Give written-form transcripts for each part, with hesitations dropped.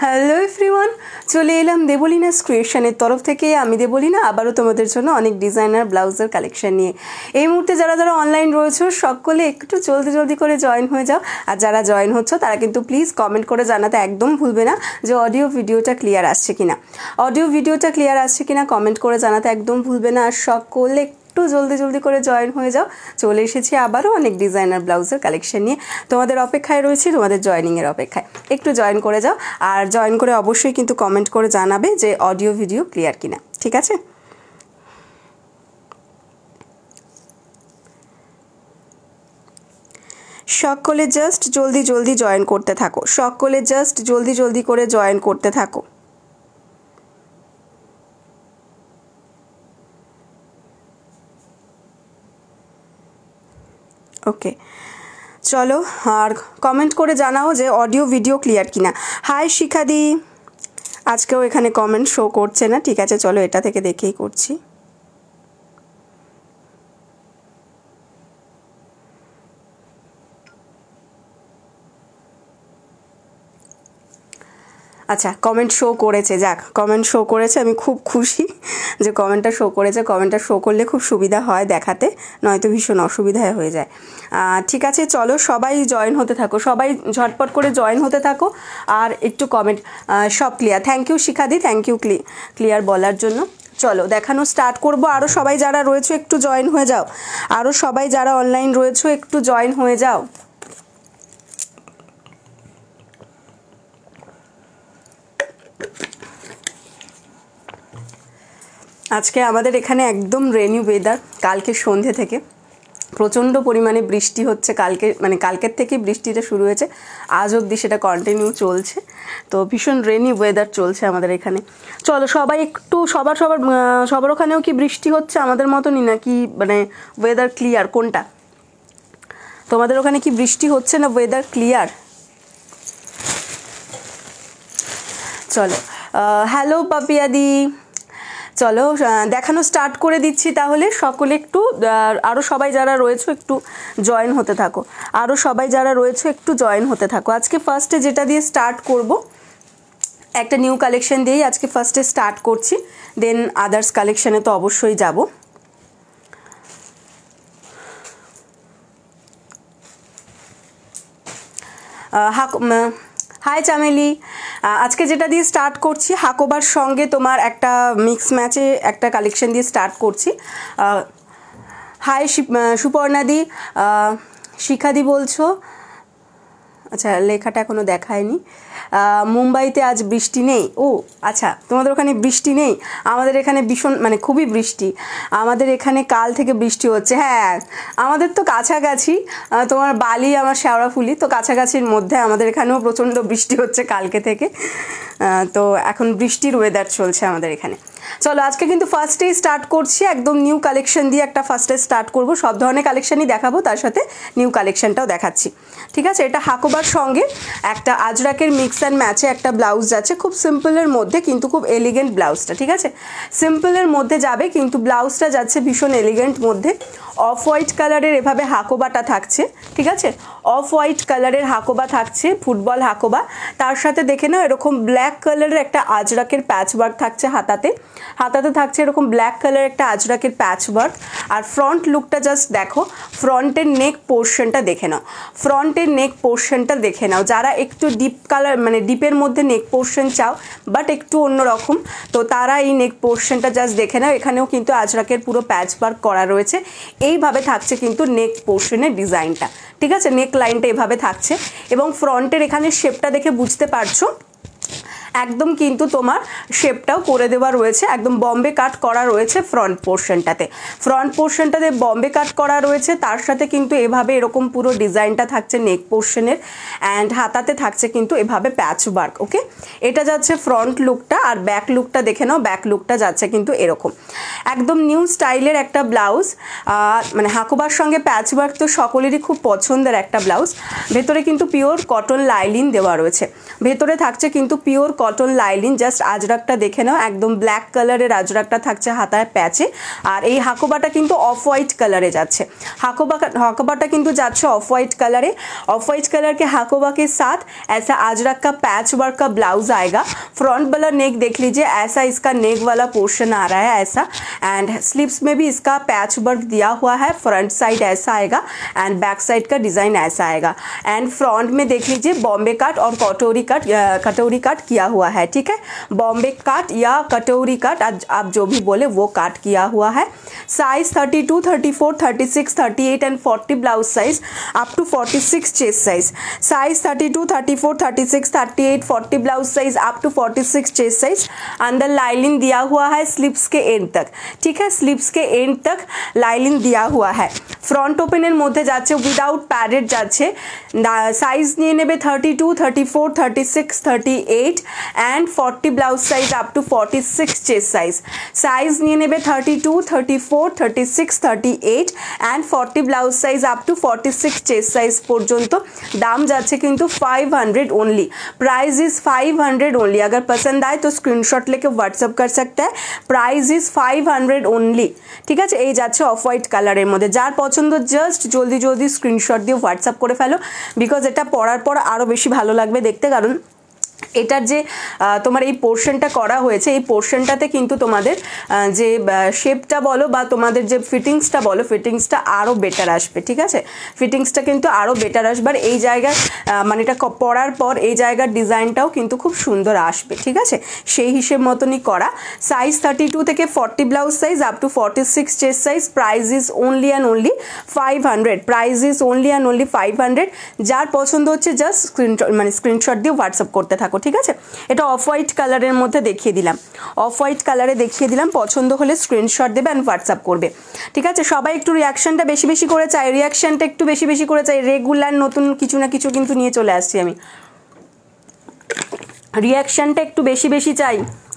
Hello everyone, চলে এলাম দেবলিনাস ক্রিয়েশনের তরফ থেকে। আমি দেবলিনা আবারও তোমাদের জন্য অনেক ডিজাইনার ব্লাউজের কালেকশন নিয়ে। এই মুহূর্তে যারা যারা অনলাইন রয়েছে সকলে একটু জলদি করে জয়েন হয়ে যাও। আর যারা জয়েন হচ্ছ তারা কিন্তু প্লিজ কমেন্ট করে জানাতে একদম ভুলবে না যে অডিও ভিডিওটা ক্লিয়ার আসছে কিনা। কমেন্ট করে জানাতে একদম ভুলবে না। আর সকলে একটু জলদি করে জয়েন হয়ে যাও। চলে এসেছি আবারও অনেক ডিজাইনার ব্লাউজের কালেকশন নিয়ে। তোমাদের অপেক্ষায় রয়েছি, তোমাদের জয়েনিংয়ের অপেক্ষায়। একটু জয়েন করে যাও, আর জয়েন করে অবশ্যই কিন্তু কমেন্ট করে জানাবে যে অডিও ভিডিও ক্লিয়ার কিনা, ঠিক আছে? সকলে জাস্ট জলদি জয়েন করতে থাকো, সকলে জাস্ট জলদি করে জয়েন করতে থাকো। ওকে, চলো আর কমেন্ট করে জানাও যে অডিও ভিডিও ক্লিয়ার কিনা। হাই শিখাদি, আজকেও এখানে কমেন্ট শো করছে না, ঠিক আছে চলো এটা থেকে দেখেই করছি। আচ্ছা, কমেন্ট শো করেছে, যাক কমেন্ট শো করেছে, আমি খুব খুশি যে কমেন্টটা শো করেছে। কমেন্টটা শো করলে খুব সুবিধা হয় দেখাতে, নয়তো ভীষণ অসুবিধায় হয়ে যায়। ঠিক আছে, চলো সবাই জয়েন হতে থাকো, সবাই ঝটপট করে জয়েন হতে থাকো। আর একটু কমেন্ট সব ক্লিয়ার। থ্যাংক ইউ শিখাদি, থ্যাংক ইউ ক্লিয়ার বলার জন্য। চলো দেখানো স্টার্ট করব। আরও সবাই যারা রয়েছে একটু জয়েন হয়ে যাও, আরও সবাই যারা অনলাইন রয়েছে একটু জয়েন হয়ে যাও। আজকে আমাদের এখানে একদম রেনি ওয়েদার। কালকে সন্ধে থেকে প্রচণ্ড পরিমাণে বৃষ্টি হচ্ছে, কালকের থেকে বৃষ্টিটা শুরু হয়েছে, আজ অবধি সেটা কন্টিনিউ চলছে। তো ভীষণ রেনি ওয়েদার চলছে আমাদের এখানে। চলো সবাই একটু সবার ওখানেও কি বৃষ্টি হচ্ছে আমাদের মতনই, নাকি ওয়েদার ক্লিয়ার? কোনটা তোমাদের ওখানে, কি বৃষ্টি হচ্ছে না ওয়েদার ক্লিয়ার? চলো হ্যালো পাপিয়াদি, চলো দেখানো স্টার্ট করে দিচ্ছি তাহলে। সকলে একটু আরও সবাই যারা রয়েছে একটু জয়েন হতে থাকো, আরও সবাই যারা রয়েছে একটু জয়েন হতে থাকো। আজকে ফার্স্টে যেটা দিয়ে স্টার্ট করব, একটা নিউ কালেকশন দিয়েই আজকে ফার্স্টে স্টার্ট করছি, দেন আদার্স কালেকশানে তো অবশ্যই যাব। হাই চামেলি, আজকে যেটা দিয়ে স্টার্ট করছি হাকোবার সঙ্গে তোমার একটা মিক্স ম্যাচে একটা কালেকশন দিয়ে স্টার্ট করছি। হাই সুপর্ণাদি, শিখাদি বলছো, আচ্ছা লেখাটা এখনও দেখায়নি। মুম্বাইতে আজ বৃষ্টি নেই। ও আচ্ছা, তোমাদের ওখানে বৃষ্টি নেই, আমাদের এখানে ভীষণ খুবই বৃষ্টি। আমাদের এখানে কাল থেকে বৃষ্টি হচ্ছে। হ্যাঁ, আমাদের তো কাছাকাছি, তোমার বালি আমার শেওড়াফুলি, তো কাছাকাছির মধ্যে আমাদের এখানেও প্রচণ্ড বৃষ্টি হচ্ছে কালকে থেকে। তো এখন বৃষ্টির ওয়েদার চলছে আমাদের এখানে। চলো আজকে কিন্তু ফার্স্টেই স্টার্ট করছি, একদম নিউ কালেকশন দিয়ে একটা ফার্স্টে স্টার্ট করব। সব ধরনের কালেকশনই দেখাবো, তার সাথে নিউ কালেকশনটাও দেখাচ্ছি, ঠিক আছে? এটা হাকোবার সঙ্গে একটা আজরাকের মিক্স অ্যান্ড ম্যাচে একটা ব্লাউজ যাচ্ছে, খুব সিম্পলের মধ্যে কিন্তু খুব এলিগেন্ট ব্লাউজটা, ঠিক আছে? সিম্পলের মধ্যে যাবে কিন্তু ব্লাউজটা যাচ্ছে ভীষণ এলিগেন্ট মধ্যে। অফ হোয়াইট কালারের এভাবে হাকোবাটা থাকছে, ঠিক আছে? অফ হোয়াইট কালারের হাকোবা থাকছে, ফুটবল হাকোবা। তার সাথে দেখে নাও এরকম ব্ল্যাক কালারের একটা আজরাকের প্যাচ ওয়ার্ক থাকছে হাতাতে থাকছে এরকম ব্ল্যাক কালারের একটা আজরাকের প্যাচ ওয়ার্ক। আর ফ্রন্ট লুকটা জাস্ট দেখো, ফ্রন্টের নেক পোর্শনটা দেখে নাও, ফ্রন্টের নেক পোর্শনটা দেখে নাও। যারা একটু ডিপ কালার ডিপের মধ্যে নেক পোর্শন চাও বাট একটু অন্যরকম, তো তারা এই নেক পোর্শনটা জাস্ট দেখে নাও। এখানেও কিন্তু আজরাকের পুরো প্যাচ ওয়ার্ক করা রয়েছে। এইভাবে থাকছে কিন্তু নেক পোর্শনের ডিজাইনটা, ঠিক আছে? নেক লাইনটা এভাবে থাকছে এবং ফ্রন্টের এখানে শেপটা দেখে বুঝতে পারছো একদম কিন্তু তোমার শেপটাও করে দেওয়া রয়েছে, একদম বম্বে কাট করা রয়েছে ফ্রন্ট পোর্শনটাতে বম্বে কাট করা রয়েছে। তার সাথে কিন্তু এভাবে এরকম পুরো ডিজাইনটা থাকছে নেক পোর্শনের, অ্যান্ড হাতাতে থাকছে কিন্তু এভাবে প্যাচ ওয়ার্ক। ওকে, এটা যাচ্ছে ফ্রন্ট লুকটা। আর ব্যাক লুকটা দেখে নাও, ব্যাক লুকটা যাচ্ছে কিন্তু এরকম একদম নিউ স্টাইলের একটা ব্লাউজ। হাকোবার সঙ্গে প্যাচ ওয়ার্ক তো সকলেরই খুব পছন্দের একটা ব্লাউজ। ভেতরে কিন্তু পিওর কটন লাইলিন দেওয়া রয়েছে, ভেতরে থাকছে কিন্তু পিওর কটন লাইলিন, জাস্ট আজরাকটা দেখে নাও, একদম ব্ল্যাক কালারের আজরাকটা থাকছে হাতায় প্যাচে। আর এই হাকোবাটা কিন্তু অফ হোয়াইট কালারে যাচ্ছে, हाकोबा किंतु जाच्छे ऑफ वाइट कलर के हाकोबा के साथ ऐसा आजरक का पैच वर्क का ब्लाउज आएगा। फ्रंट वाला नेक देख लीजिए, ऐसा इसका नेक वाला पोर्शन आ रहा है ऐसा, एंड स्लीव्स में भी इसका पैच वर्क दिया हुआ है। फ्रंट साइड ऐसा आएगा एंड बैक साइड का डिज़ाइन ऐसा आएगा। एंड फ्रंट में देख लीजिए बॉम्बे कट और कटोरी कट किया हुआ है, ठीक है, बॉम्बे कट या कटोरी कट आप जो भी बोले वो कट किया हुआ है। Size 32, 34, 36, 38 and 40 blouse size up to 46 chest size. Size 32, 34, 36, 38, 40 blouse size up to 46 chest size. अंदर लाइलिन दिया हुआ है स्लीव्स के एंड तक, ठीक है, स्लीव्स के एंड तक लाइलिन दिया हुआ है। फ्रंट ओपনের মধ্যে যাচ্ছে উইদাউট প্যাডেড যাচ্ছে। সাইজ নিয়ে নেবে 32, 34, 36, 38 and 40 blouse size up to 46 chest size. Size নিয়ে নেবে 32, 34, 36, 38 and 40 blouse size up to 46 chest size পর্যন্ত। দাম যাচ্ছে কিন্তু 500 ओनली, प्राइस इज 500 ओनली। अगर पसंद आए तो स्क्रीनशॉट लेके व्हाट्सअप कर सकते हैं, प्राइस इज 500 ओनली, ঠিক আছে। এই যাচ্ছে অফ হোয়াইট কালারের মধ্যে, যার পছন্দ জাস্ট জলদি জলদি স্ক্রিনশট দিয়ে হোয়াটসঅ্যাপ করে ফেলো, বিকজ এটা পরার পর আরও বেশি ভালো লাগবে দেখতে। কারণ এটার যে তোমার এই পোর্শনটা করা হয়েছে, এই পোর্শনটাতে কিন্তু তোমাদের যে শেপটা বলো বা তোমাদের যে ফিটিংসটা বলো, ফিটিংসটা আরও বেটার আসবে, ঠিক আছে, ফিটিংসটা কিন্তু আরও বেটার আসবে। আর এই জায়গায় মানে এটা পরার পর এই জায়গার ডিজাইনটাও কিন্তু খুব সুন্দর আসবে, ঠিক আছে, সেই হিসেব মতনই করা। সাইজ 32 থেকে 40 blouse size up to 46 chest size. Price is only and only 500, price is only and only 500। যার পছন্দ হচ্ছে জাস্ট স্ক্রিনশট দিয়ে হোয়াটসঅ্যাপ করতে থাকো, ঠিক আছে। এটা অফ হোয়াইট কালারের মধ্যে দেখিয়ে দিলাম, অফ হোয়াইট কালারে দেখিয়ে দিলাম, পছন্দ হলে স্ক্রিনশট দেবে অ্যান্ড হোয়াটসঅ্যাপ করবে, ঠিক আছে। সবাই একটু রিয়াকশনটা বেশি বেশি করে চাই, রিয়াকশনটা একটু বেশি বেশি করে চাই। রেগুলার নতুন কিছু না কিছু কিন্তু নিয়ে চলে আসছি আমি, রিয়াকশনটা একটু বেশি বেশি চাই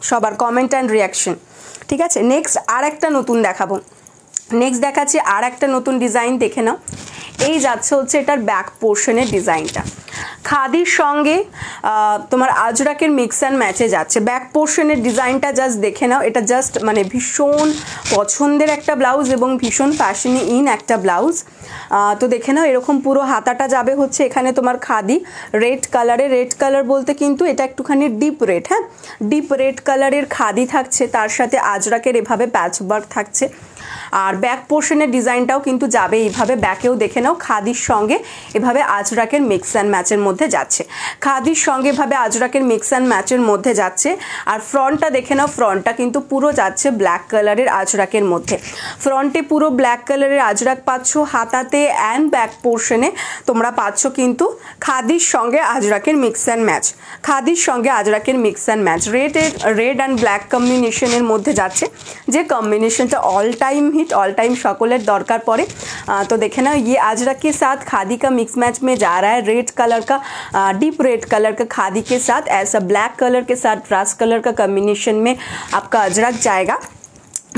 সবার, কমেন্ট অ্যান্ড রিয়াকশন, ঠিক আছে। নেক্সট আর একটা নতুন দেখাবো, নেক্সট দেখাচ্ছি আর একটা নতুন ডিজাইন, দেখে নাও। এই যাচ্ছে হচ্ছে এটার ব্যাক পোর্শনের ডিজাইনটা, খাদির সঙ্গে তোমার আজরাকের মিক্স অ্যান্ড ম্যাচে যাচ্ছে। ব্যাক পোর্শনের ডিজাইনটা জাস্ট দেখে নাও, এটা জাস্ট মানে ভীষণ পছন্দের একটা ব্লাউজ এবং ভীষণ ফ্যাশনে ইন একটা ব্লাউজ। তো দেখে নাও, এরকম পুরো হাতাটা যাবে হচ্ছে এখানে তোমার খাদি রেড কালারে, রেড কালার বলতে কিন্তু এটা একটুখানি ডিপ রেড, হ্যাঁ, ডিপ রেড কালারের খাদি থাকছে, তার সাথে আজরাকের এভাবে প্যাচওয়ার্ক থাকছে। আর ব্যাক পোর্শনের ডিজাইনটাও কিন্তু যাবে এইভাবে, ব্যাকেও দেখে নাও খাদির সঙ্গে এভাবে আজরাকের মিক্স অ্যান্ড ম্যাচের মধ্যে যাচ্ছে, খাদির সঙ্গে এভাবে আজরাকের মিক্স অ্যান্ড ম্যাচের মধ্যে যাচ্ছে। আর ফ্রন্টটা দেখে নাও, ফ্রন্টটা কিন্তু পুরো যাচ্ছে ব্ল্যাক কালারের আজরাকের মধ্যে, ফ্রন্টে পুরো ব্ল্যাক কালারের আজরাক পাচ্ছ, হাতাতে অ্যান্ড ব্যাক পোর্শনে তোমরা পাচ্ছ কিন্তু খাদির সঙ্গে আজরাকের মিক্স অ্যান্ড ম্যাচ, খাদির সঙ্গে আজরাকের mix and match. Red and black কম্বিনেশনের মধ্যে যাচ্ছে, যে কম্বিনেশনটা all time hit, all time सकलेर दरकार पड़े। तो देखे ना, ये आजरक के साथ खादी का मिक्स मैच में जा रहा है, रेड कलर का, डीप रेड कलर का खादी के साथ ऐसा ब्लैक कलर के साथ ब्रास कलर का कॉम्बिनेशन में आपका अजरक जाएगा।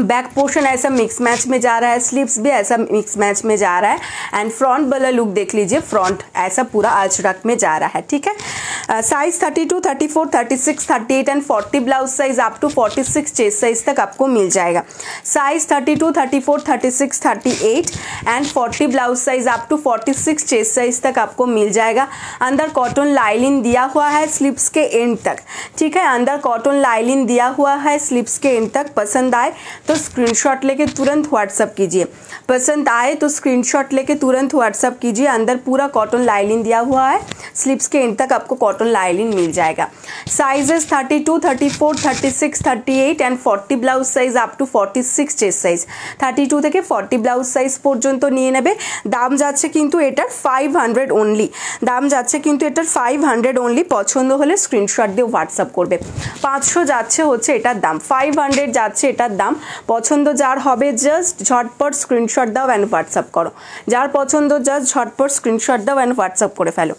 बैक पोर्शन ऐसा मिक्स मैच में जा रहा है, स्लीव्स भी ऐसा मिक्स मैच में जा रहा है, एंड फ्रंट वाला लुक देख लीजिए, फ्रंट ऐसा पूरा अजरक में जा रहा है, ठीक है। Size 32, 34, 36, 38 and 40 blouse size up to 46 chest size तक आपको मिल जाएगा। Size 32, 34, 36, 38 and 40 blouse size up to 46 chest size तक आपको मिल जाएगा। अंदर कॉटन लाइलिन दिया हुआ है स्लीव्स के एंड तक, ठीक है, अंदर कॉटन लाइलिन दिया हुआ है स्लीव्स के एंड तक। पसंद आए तो स्क्रीनशॉट लेके तुरंत व्हाट्सअप कीजिए, पसंद आए तो स्क्रीनशॉट लेके तुरंत व्हाट्सअप कीजिए। अंदर पूरा कॉटन लाइलिन दिया हुआ है, स्लीव्स के एंड तक आपको कॉटन लाइलिन मिल जाएगा। Sizes 32, 34, 36, 38 and 40 blouse size up to 46 chest size. 32 থেকে 40 ব্লাউজ সাইজ পর্যন্ত নিয়ে নেবে। দাম যাচ্ছে কিন্তু এটার 500 ওনলি, দাম যাচ্ছে কিন্তু এটার 500 ওনলি। পছন্দ হলে স্ক্রিনশট দিয়ে হোয়াটসঅ্যাপ করবে। 500 যাচ্ছে হচ্ছে এটার দাম, 500 যাচ্ছে এটার দাম। পছন্দ যার হবে জাস্ট ঝটপট স্ক্রিনশট দাও অ্যান্ড হোয়াটসঅ্যাপ করো, যার পছন্দ জাস্ট ঝটপট স্ক্রিনশট দাও অ্যান্ড হোয়াটসঅ্যাপ করে ফেলো।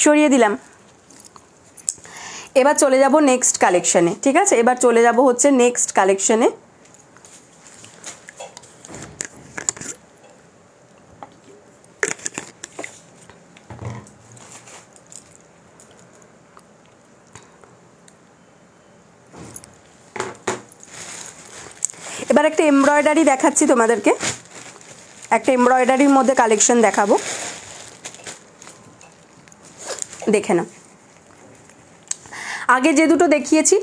সরিয়ে দিলাম। এবার চলে যাব নেক্সট কালেকশনে, ঠিক আছে, এবার চলে যাব হচ্ছে নেক্সট কালেকশনে। এবার একটা এমব্রয়ডারি দেখাচ্ছি তোমাদেরকে, একটা এমব্রয়ডারির মধ্যে কালেকশন দেখাবো, দেখে নাও। আগে যে দুটো দেখিয়েছি,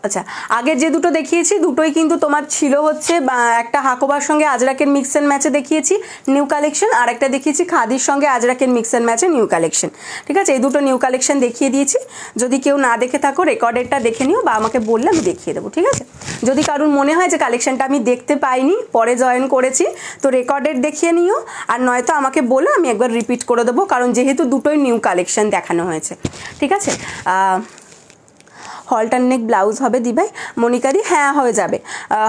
আচ্ছা আগে যে দুটো দেখিয়েছি দুটোই কিন্তু তোমার ছিল হচ্ছে একটা হাকোবার সঙ্গে আজরাকের মিক্স অ্যান্ড ম্যাচে দেখিয়েছি নিউ কালেকশন, আর একটা দেখিয়েছি খাদির সঙ্গে আজরাকের মিক্স অ্যান্ড ম্যাচে নিউ কালেকশন। ঠিক আছে, এই দুটো নিউ কালেকশন দেখিয়ে দিয়েছি। যদি কেউ না দেখে থাকো রেকর্ডেরটা দেখে নিও বা আমাকে বললে আমি দেখিয়ে দেবো। ঠিক আছে, যদি কারোর মনে হয় যে কালেকশনটা আমি দেখতে পাইনি, পরে জয়েন করেছি, তো রেকর্ডের দেখিয়ে নিও, আর নয়তো আমাকে বলো, আমি একবার রিপিট করে দেবো, কারণ যেহেতু দুটোই নিউ কালেকশন দেখানো হয়েছে। ঠিক আছে, হলটার নেক ব্লাউজ হবে দিভাই মনিকাদি? হ্যাঁ হয়ে যাবে,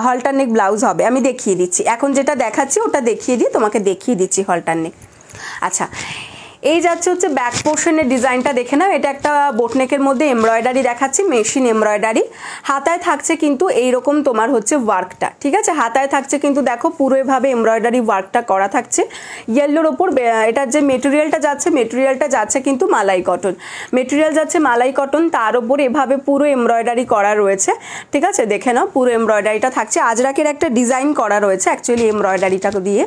হলটার নেক ব্লাউজ হবে, আমি দেখিয়ে দিচ্ছি। এখন যেটা দেখাচ্ছি ওটা দেখিয়ে দিয়ে তোমাকে দেখিয়ে দিচ্ছি হলটার নেক। আচ্ছা, এই যাচ্ছে হচ্ছে ব্যাক পোর্শনের ডিজাইনটা দেখে নাও। এটা একটা বোটনেকের মধ্যে এমব্রয়ডারি দেখাচ্ছি, মেশিন এমব্রয়ডারি। হাতায় থাকছে কিন্তু এইরকম তোমার হচ্ছে ওয়ার্কটা। ঠিক আছে, হাতায় থাকছে কিন্তু দেখো পুরো এভাবে এমব্রয়ডারি ওয়ার্কটা করা থাকছে ইয়েলোর ওপর। এটার যে মেটেরিয়ালটা যাচ্ছে কিন্তু মালাই কটন মেটেরিয়াল যাচ্ছে, মালাই কটন, তার ওপর এভাবে পুরো এমব্রয়ডারি করা রয়েছে। ঠিক আছে, দেখে নাও পুরো এমব্রয়ডারিটা থাকছে, আজরাকের একটা ডিজাইন করা রয়েছে অ্যাকচুয়ালি এমব্রয়ডারিটা দিয়ে।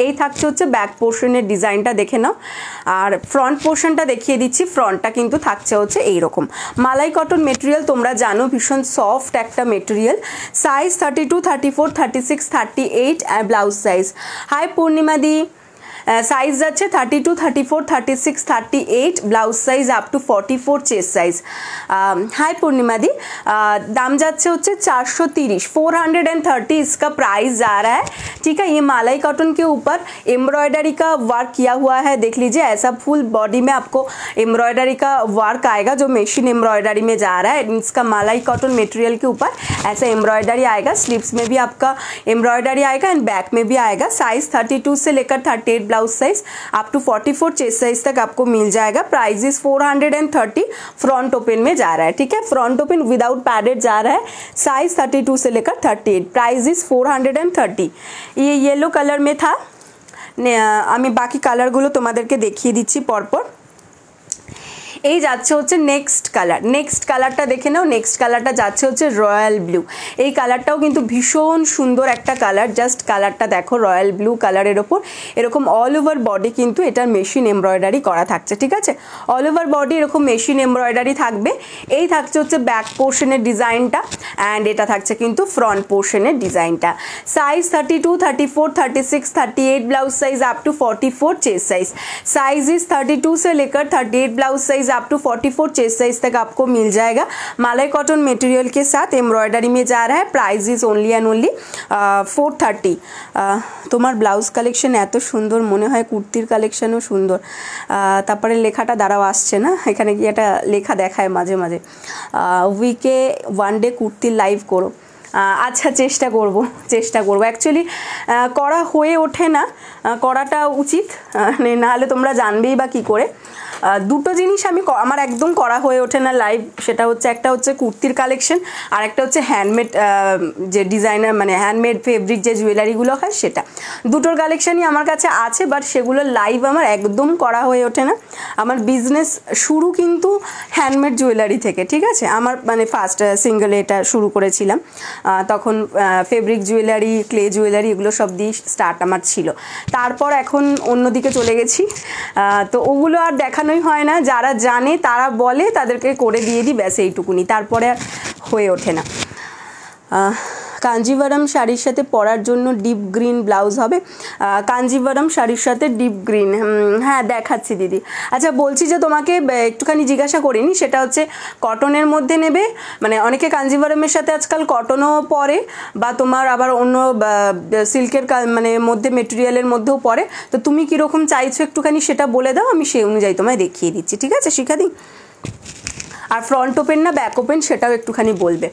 এই থাকছে হচ্ছে ব্যাক পোর্শনের ডিজাইনটা দেখে নাও। আর ফ্রন্ট পোর্শনটা দেখিয়ে দিচ্ছি, ফ্রন্টটা কিন্তু থাকছে হচ্ছে এইরকম মালাই কটন মেটেরিয়াল। তোমরা জানো ভীষণ সফট একটা material. Size 32, 34, 36, 38 blouse size. Hi Purnima দি, সাইজ যাচ্ছে 32, 34, 36, 38 blouse size up to 44 chest size. Hi Purnima दी, दाम जाচ্ছে হচ্ছে 430, 430 इसका प्राइस जा रहा है। ठीक है, ये मालाई कॉटन के ऊपर एम्ब्रॉयडरी का वर्क किया हुआ है, देख लीजिए ऐसा फुल बॉडी में आपको एम्ब्रॉयडरी का वर्क आएगा जो मशीन एम्ब्रॉयडरी में जा रहा है। इसका मालाई कॉटन मटेरियल के ऊपर ऐसा एम्ब्रॉयडरी आएगा, स्लीव्स में भी आपका एम्ब्रॉयडरी आएगा एंड बैक में भी आएगा। साइज 32 से लेकर 38 blouse size up to 44 chest size तक आपको मिल जाएगा। प्राइस इज 430, फ्रंट ओपन में जा रहा है। ठीक है, फ्रंट ओपन विदाउट पैडेड जा रहा है। साइज 32 से लेकर 38, प्राइस इज 430। ये येलो कलर में था, আমি বাকি কালারগুলো তোমাদেরকে দেখিয়ে দিচ্ছি পরপর। এই যাচ্ছে হচ্ছে নেক্সট কালার, নেক্সট কালারটা দেখে নাও। নেক্সট কালারটা যাচ্ছে হচ্ছে রয়্যাল ব্লু। এই কালারটাও কিন্তু ভীষণ সুন্দর একটা কালার, জাস্ট কালারটা দেখো, রয়্যাল ব্লু কালারের ওপর এরকম অল ওভার বডি কিন্তু এটার মেশিন এমব্রয়ডারি করা থাকছে। ঠিক আছে, অল ওভার বডি এরকম মেশিন এমব্রয়ডারি থাকবে। এই থাকছে হচ্ছে ব্যাক পোর্শনের ডিজাইনটা অ্যান্ড এটা থাকছে কিন্তু ফ্রন্ট পোর্শনের ডিজাইনটা। Size 32, 34, 36, 38 blouse size up to 44 chest size. Size is 32 से लेकर 38 blouse size up to 44 chest size तक आपको मिल जाएगा। मालाई कॉटन मटेरियल के साथ एम्ब्रॉयडरी में जा रहा है। Price is only and only 430। তোমার ব্লাউজ কালেকশন এত সুন্দর, মনে হয় কুর্তির কালেকশনও সুন্দর। তারপরে লেখাটা দাঁড়াও আসছে না, এখানে কি একটা লেখা দেখায় মাঝে মাঝে, উইকে 1 ডে কুর্তির লাইভ করো। আচ্ছা, চেষ্টা করব অ্যাকচুয়ালি করা হয়ে ওঠে না, করাটা উচিত, নাহলে তোমরা জানবেই বা কী করে। দুটো জিনিস আমার একদম করা হয়ে ওঠে না লাইভ, সেটা হচ্ছে একটা হচ্ছে কুর্তির কালেকশন আর একটা হচ্ছে হ্যান্ডমেড যে ডিজাইনার মানে হ্যান্ডমেড ফেব্রিক যে জুয়েলারিগুলো হয় সেটা। দুটোর কালেকশানই আমার কাছে আছে, বাট সেগুলো লাইভ আমার একদম করা হয়ে ওঠে না। আমার বিজনেস শুরু কিন্তু হ্যান্ডমেড জুয়েলারি থেকে। ঠিক আছে, আমার মানে ফার্স্ট সিঙ্গেলে এটা শুরু করেছিলাম, তখন ফেব্রিক জুয়েলারি, ক্লে জুয়েলারি এগুলো সব দিয়ে স্টার্ট আমার ছিল। তারপর এখন অন্যদিকে চলে গেছি, তো ওগুলো আর দেখানোই হয় না। যারা জানে তারা বলে, তাদেরকে করে দিয়ে দিই, ব্যাস এইটুকুনি, তারপরে আর হয়ে ওঠে না। কাঞ্জিভারম শাড়ির সাথে পরার জন্য ডিপ গ্রিন ব্লাউজ হবে। কাঞ্জিভারম শাড়ির সাথে ডিপ গ্রিন, হ্যাঁ দেখাচ্ছি দিদি। আচ্ছা, বলছি যে তোমাকে একটুখানি জিজ্ঞাসা করিনি, সেটা হচ্ছে কটনের মধ্যে নেবে, মানে অনেকে কাঞ্জিভারমের সাথে আজকাল কটনও পরে, বা তোমার আবার অন্য সিল্কের মানে মধ্যে মেটেরিয়ালের মধ্যেও পরে। তো তুমি কীরকম চাইছো একটুখানি সেটা বলে দাও, আমি সেই অনুযায়ী তোমায় দেখিয়ে দিচ্ছি। ঠিক আছে শিখাদি, আর ফ্রন্ট ওপেন না ব্যাক ওপেন সেটাও একটুখানি বলবে।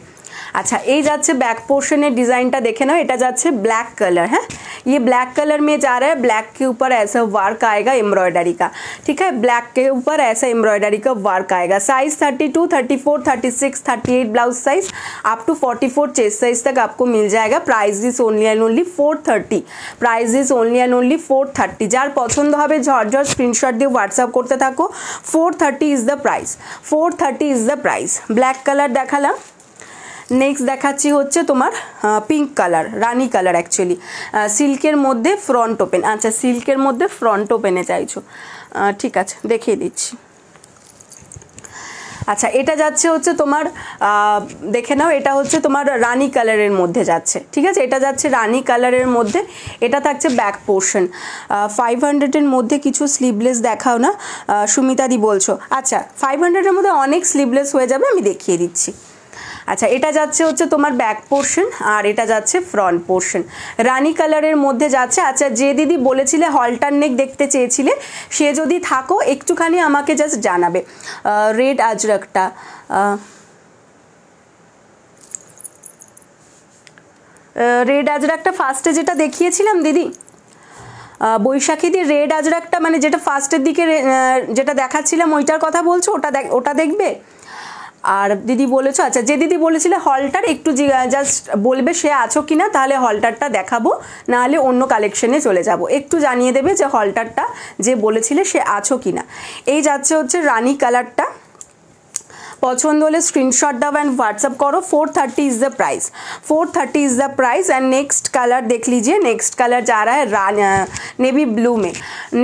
अच्छा, ये जाच्छे बैक पोर्शनर डिज़ाइनटा देखे ना, এটা যাচ্ছে ब्लैक कलर है, ये ब्लैक कलर में जा रहा है। ब्लैक के ऊपर ऐसा वर्क आएगा एम्ब्रॉयडरी का। ठीक है, ब्लैक के ऊपर ऐसा एम्ब्रॉयडरी का वर्क आएगा। Size 32, 34, 36, 38 blouse size up to 44 chest size तक आपको मिल जाएगा। Price is only and only 430। Price is only and only 430। जार पसंद হবে ঝটঝট স্ক্রিনশট দিয়ে হোয়াটসঅ্যাপ করতে থাকো। 430 is the price, 430 is the price. Black colour দেখালাম। নেক্সট দেখাচ্ছি হচ্ছে তোমার পিঙ্ক কালার, রানি কালার অ্যাকচুয়ালি, সিল্কের মধ্যে ফ্রন্ট ওপেন। আচ্ছা সিল্কের মধ্যে ফ্রন্ট ওপেনে চাইছো, ঠিক আছে দেখিয়ে দিচ্ছি। আচ্ছা এটা যাচ্ছে হচ্ছে তোমার দেখে নাও, এটা হচ্ছে তোমার রানি কালারের মধ্যে যাচ্ছে, ঠিক আছে, এটা যাচ্ছে রানি কালারের মধ্যে। এটা থাকছে ব্যাক পোর্শন। 500-এর মধ্যে কিছু স্লিভলেস দেখাও না সুমিতাদি বলছো। আচ্ছা 500-এর মধ্যে অনেক স্লিভলেস হয়ে যাবে, আমি দেখিয়ে দিচ্ছি। আচ্ছা এটা যাচ্ছে হচ্ছে তোমার ব্যাক পোর্শন, আর এটা যাচ্ছে ফ্রন্ট পোর্শন, রানি কালারের মধ্যে যাচ্ছে। আচ্ছা যে দিদি বলেছিলে হলটার নেক দেখতে চেয়েছিলে, সে যদি থাকো একটুখানি আমাকে জাস্ট জানাবে। রেড আজরাকটা, রেড আজরাকটা ফার্স্টে যেটা দেখিয়েছিলাম দিদি, বৈশাখীদি রেড আজরাকটা মানে যেটা ফার্স্টের দিকে যেটা দেখাচ্ছিলাম ওইটার কথা বলছো, ওটা দেখবে। আর দিদি বলেছো, আচ্ছা যে দিদি বলেছিলে হলটার একটু জাস্ট বলবে সে আছো কিনা, তাহলে হলটারটা দেখাবো, নাহলে অন্য কালেকশনে চলে যাব। একটু জানিয়ে দেবে যে হলটারটা যে বলেছিলে সে আছো কিনা। এই যাচ্ছে হচ্ছে রানি কালারটা, পছন্দ হলে স্ক্রিনশট দাও एंड व्हाट्सअप करो। 430 is the price, 430 is the price. And next colour देख लीजिए, नेक्स्ट कलर जा रहा है नेवी ब्लू में।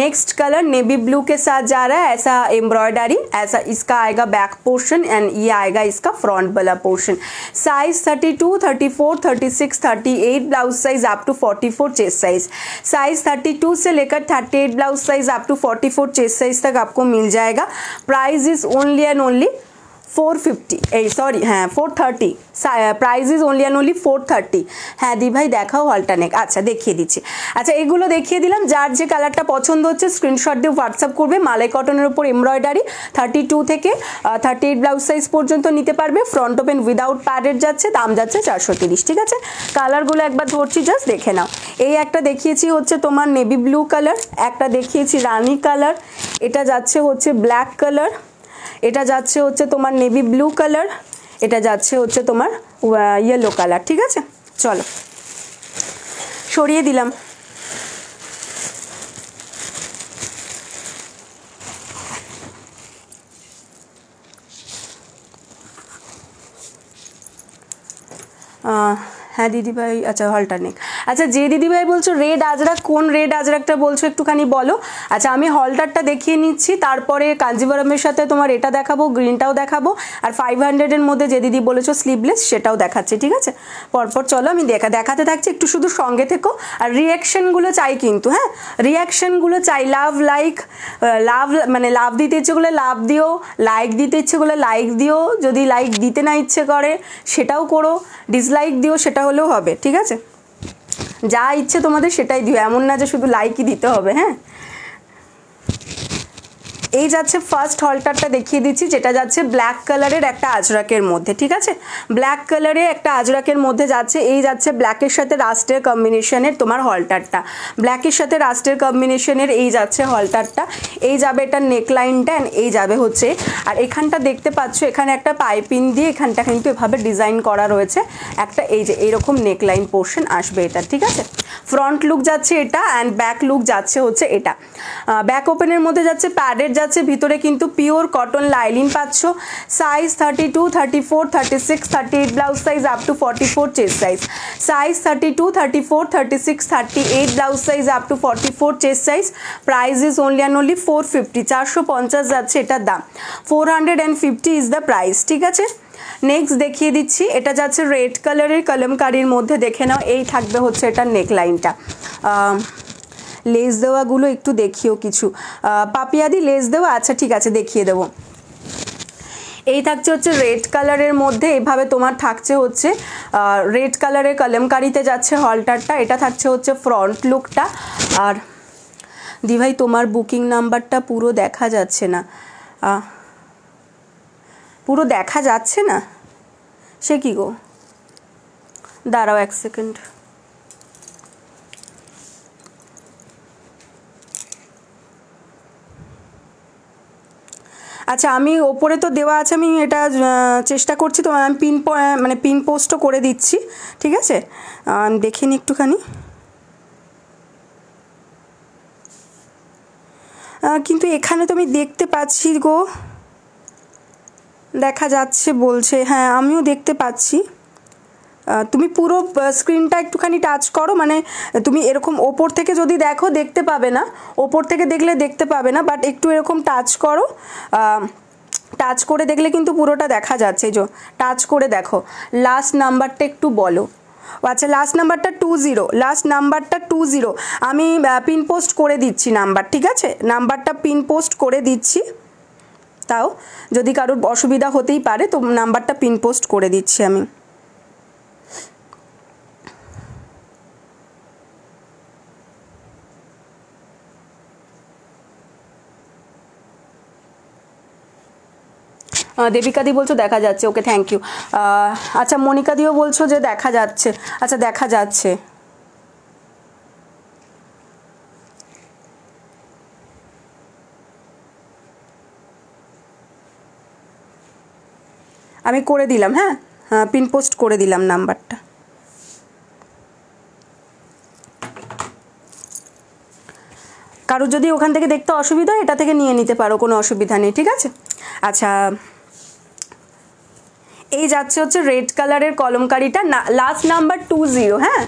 नेक्स्ट कलर नेवी ब्लू के साथ जा रहा है, ऐसा एम्ब्रॉयडरी, ऐसा इसका आएगा बैक पोर्शन एंड ये आएगा इसका फ्रंट वाला portion. Size 32, 34, 36, 38 blouse size up to 44 chest size. Size 32 से लेकर 38 blouse size up to 44 chest size तक आपको मिल जाएगा। Price is only and only 450, sorry হ্যাঁ 430, price is only and only 430। হ্যাঁ দি ভাই দেখাও অল্টারনেক, আচ্ছা দেখিয়ে দিচ্ছি। আচ্ছা এগুলো দেখিয়ে দিলাম, যার যে কালারটা পছন্দ হচ্ছে স্ক্রিনশট দিয়ে হোয়াটসঅ্যাপ করবে। মালাই কটনের উপর এমব্রয়ডারি, 32 থেকে 38 ব্লাউজ সাইজ পর্যন্ত নিতে পারবে। ফ্রন্ট ওপেন উইদাউট প্যাডের যাচ্ছে, দাম যাচ্ছে 430, ঠিক আছে। কালারগুলো একবার ধরছি, জাস্ট দেখে নাও। এই একটা দেখিয়েছি হচ্ছে তোমার নেভি ব্লু কালার, একটা দেখিয়েছি রানি কালার, এটা যাচ্ছে হচ্ছে ব্ল্যাক কালার, এটা যাচ্ছে হচ্ছে তোমার নেভি ব্লু কালার, এটা যাচ্ছে হচ্ছে তোমার ইয়েলো কালার, ঠিক আছে। চলো সরিয়ে দিলাম। হ্যাঁ দিদিভাই, আচ্ছা হলটারনেক। আচ্ছা যে দিদিভাই বলছো রেড আজরাক, কোন রেড আজরাকটা বলছো একটুখানি বলো। আচ্ছা আমি হলটারটা দেখিয়ে নিচ্ছি, তারপরে কাঞ্জিভারামের সাথে তোমার এটা দেখাবো, গ্রিনটাও দেখাবো, আর 500-এর মধ্যে যে দিদি বলেছো স্লিভলেস সেটাও দেখাচ্ছি, ঠিক আছে। পরপর চলো আমি দেখাতে থাকছি, একটু শুধু সঙ্গে থেকো। আর রিয়াকশানগুলো চাই কিন্তু, হ্যাঁ রিয়াকশানগুলো চাই। লাভ লাইক লাভ মানে লাভ দিতে ইচ্ছে করলে লাভ দিও, লাইক দিতে ইচ্ছে করলে লাইক দিও, যদি লাইক দিতে না ইচ্ছে করে সেটাও করো, ডিসলাইক দিও সেটা হলেও হবে, ঠিক আছে। যা ইচ্ছে তোমাদের সেটাই দিও, এমন না যে শুধু লাইকই দিতে হবে। হ্যাঁ এই যাচ্ছে ফার্স্ট হলটারটা দেখিয়ে দিচ্ছি, যেটা যাচ্ছে ব্ল্যাক কালারের একটা আজরাকের মধ্যে, ঠিক আছে। ব্ল্যাক কালারে একটা আজরাকের মধ্যে যাচ্ছে, এই যাচ্ছে ব্ল্যাকের সাথে রাস্টের কম্বিনেশনের তোমার হলটারটা, ব্ল্যাকের সাথে রাস্টের কম্বিনেশনের এই যাচ্ছে হলটারটা। এই যাবে এটার নেকলাইনটা, এই যাবে হচ্ছে, আর এখানটা দেখতে পাচ্ছ এখানে একটা পাইপিং দিয়ে এখানটা কিন্তু এভাবে ডিজাইন করা রয়েছে একটা, এই যে এইরকম নেকলাইন পোর্শন আসবে এটা, ঠিক আছে। ফ্রন্ট লুক যাচ্ছে এটা, অ্যান্ড ব্যাক লুক যাচ্ছে হচ্ছে এটা। ব্যাক ওপেনের মধ্যে যাচ্ছে প্যাডের যাচ্ছে, ভিতরে কিন্তু পিওর কটন লাইলিন পাচ্ছ। Size 32, 34, 36, 38 blouse size up to 44 chest size. Size 32, 34, 36, 38 blouse size up to 44 chest size. Price is only and only 450, 450 যাচ্ছে এটার দাম। 450 ইজ দ্য প্রাইস, ঠিক আছে। নেক্সট দেখিয়ে দিচ্ছি, এটা যাচ্ছে রেড কালারের কলমকারির মধ্যে, দেখে নাও। এই থাকবে হচ্ছে এটার নেকলাইনটা। লেস দেওয়াগুলো একটু দেখিও কিছু, পাপিয়াদি লেস দেওয়া, আচ্ছা ঠিক আছে দেখিয়ে দেবো। এই থাকছে হচ্ছে রেড কালারের মধ্যে, এভাবে তোমার থাকছে হচ্ছে রেড কালারের কলমকারিতে যাচ্ছে হলটারটা। এটা থাকছে হচ্ছে ফ্রন্ট লুকটা। আর দিভাই তোমার বুকিং নাম্বারটা পুরো দেখা যাচ্ছে না, পুরো দেখা যাচ্ছে না, সে কি গো, দাঁড়াও এক সেকেন্ড। আচ্ছা আমি ওপরে তো দেওয়া আছে, আমি এটা চেষ্টা করছি, তো আমি পিন পোস্টও করে দিচ্ছি, ঠিক আছে। দেখে নি একটুখানি, কিন্তু এখানে তো আমি দেখতে পাচ্ছি গো, দেখা যাচ্ছে বলছে, হ্যাঁ আমিও দেখতে পাচ্ছি, তুমি পুরো স্ক্রিনটা একটুখানি টাচ করো, মানে তুমি এরকম ওপর থেকে যদি দেখো দেখতে পাবে না, ওপর থেকে দেখলে দেখতে পাবে না, বাট একটু এরকম টাচ করো, টাচ করে দেখলে কিন্তু পুরোটা দেখা যাচ্ছে। যে টাচ করে দেখো, লাস্ট নাম্বারটা একটু বলো। আচ্ছা লাস্ট নাম্বারটা 20, লাস্ট নাম্বারটা 20। আমি পিন পোস্ট করে দিচ্ছি নাম্বার, ঠিক আছে, নাম্বারটা পিন পোস্ট করে দিচ্ছি, তাও যদি কারোর অসুবিধা হতেই পারে তো নাম্বারটা পিন পোস্ট করে দিচ্ছি আমি। দেবিকাদি বলছো দেখা যাচ্ছে, ওকে থ্যাংক ইউ। আচ্ছা মনিকাদিও বলছো যে দেখা যাচ্ছে, আচ্ছা দেখা যাচ্ছে। আমি করে দিলাম, হ্যাঁ পিন পোস্ট করে দিলাম নাম্বারটা। কারোর যদি ওখান থেকে দেখতে অসুবিধা হয় এটা থেকে নিয়ে নিতে পারো, কোনো অসুবিধা নেই, ঠিক আছে। আচ্ছা এই যাচ্ছে হচ্ছে রেড কালারের কলমকারিটা, লাস্ট নাম্বার 20, হ্যাঁ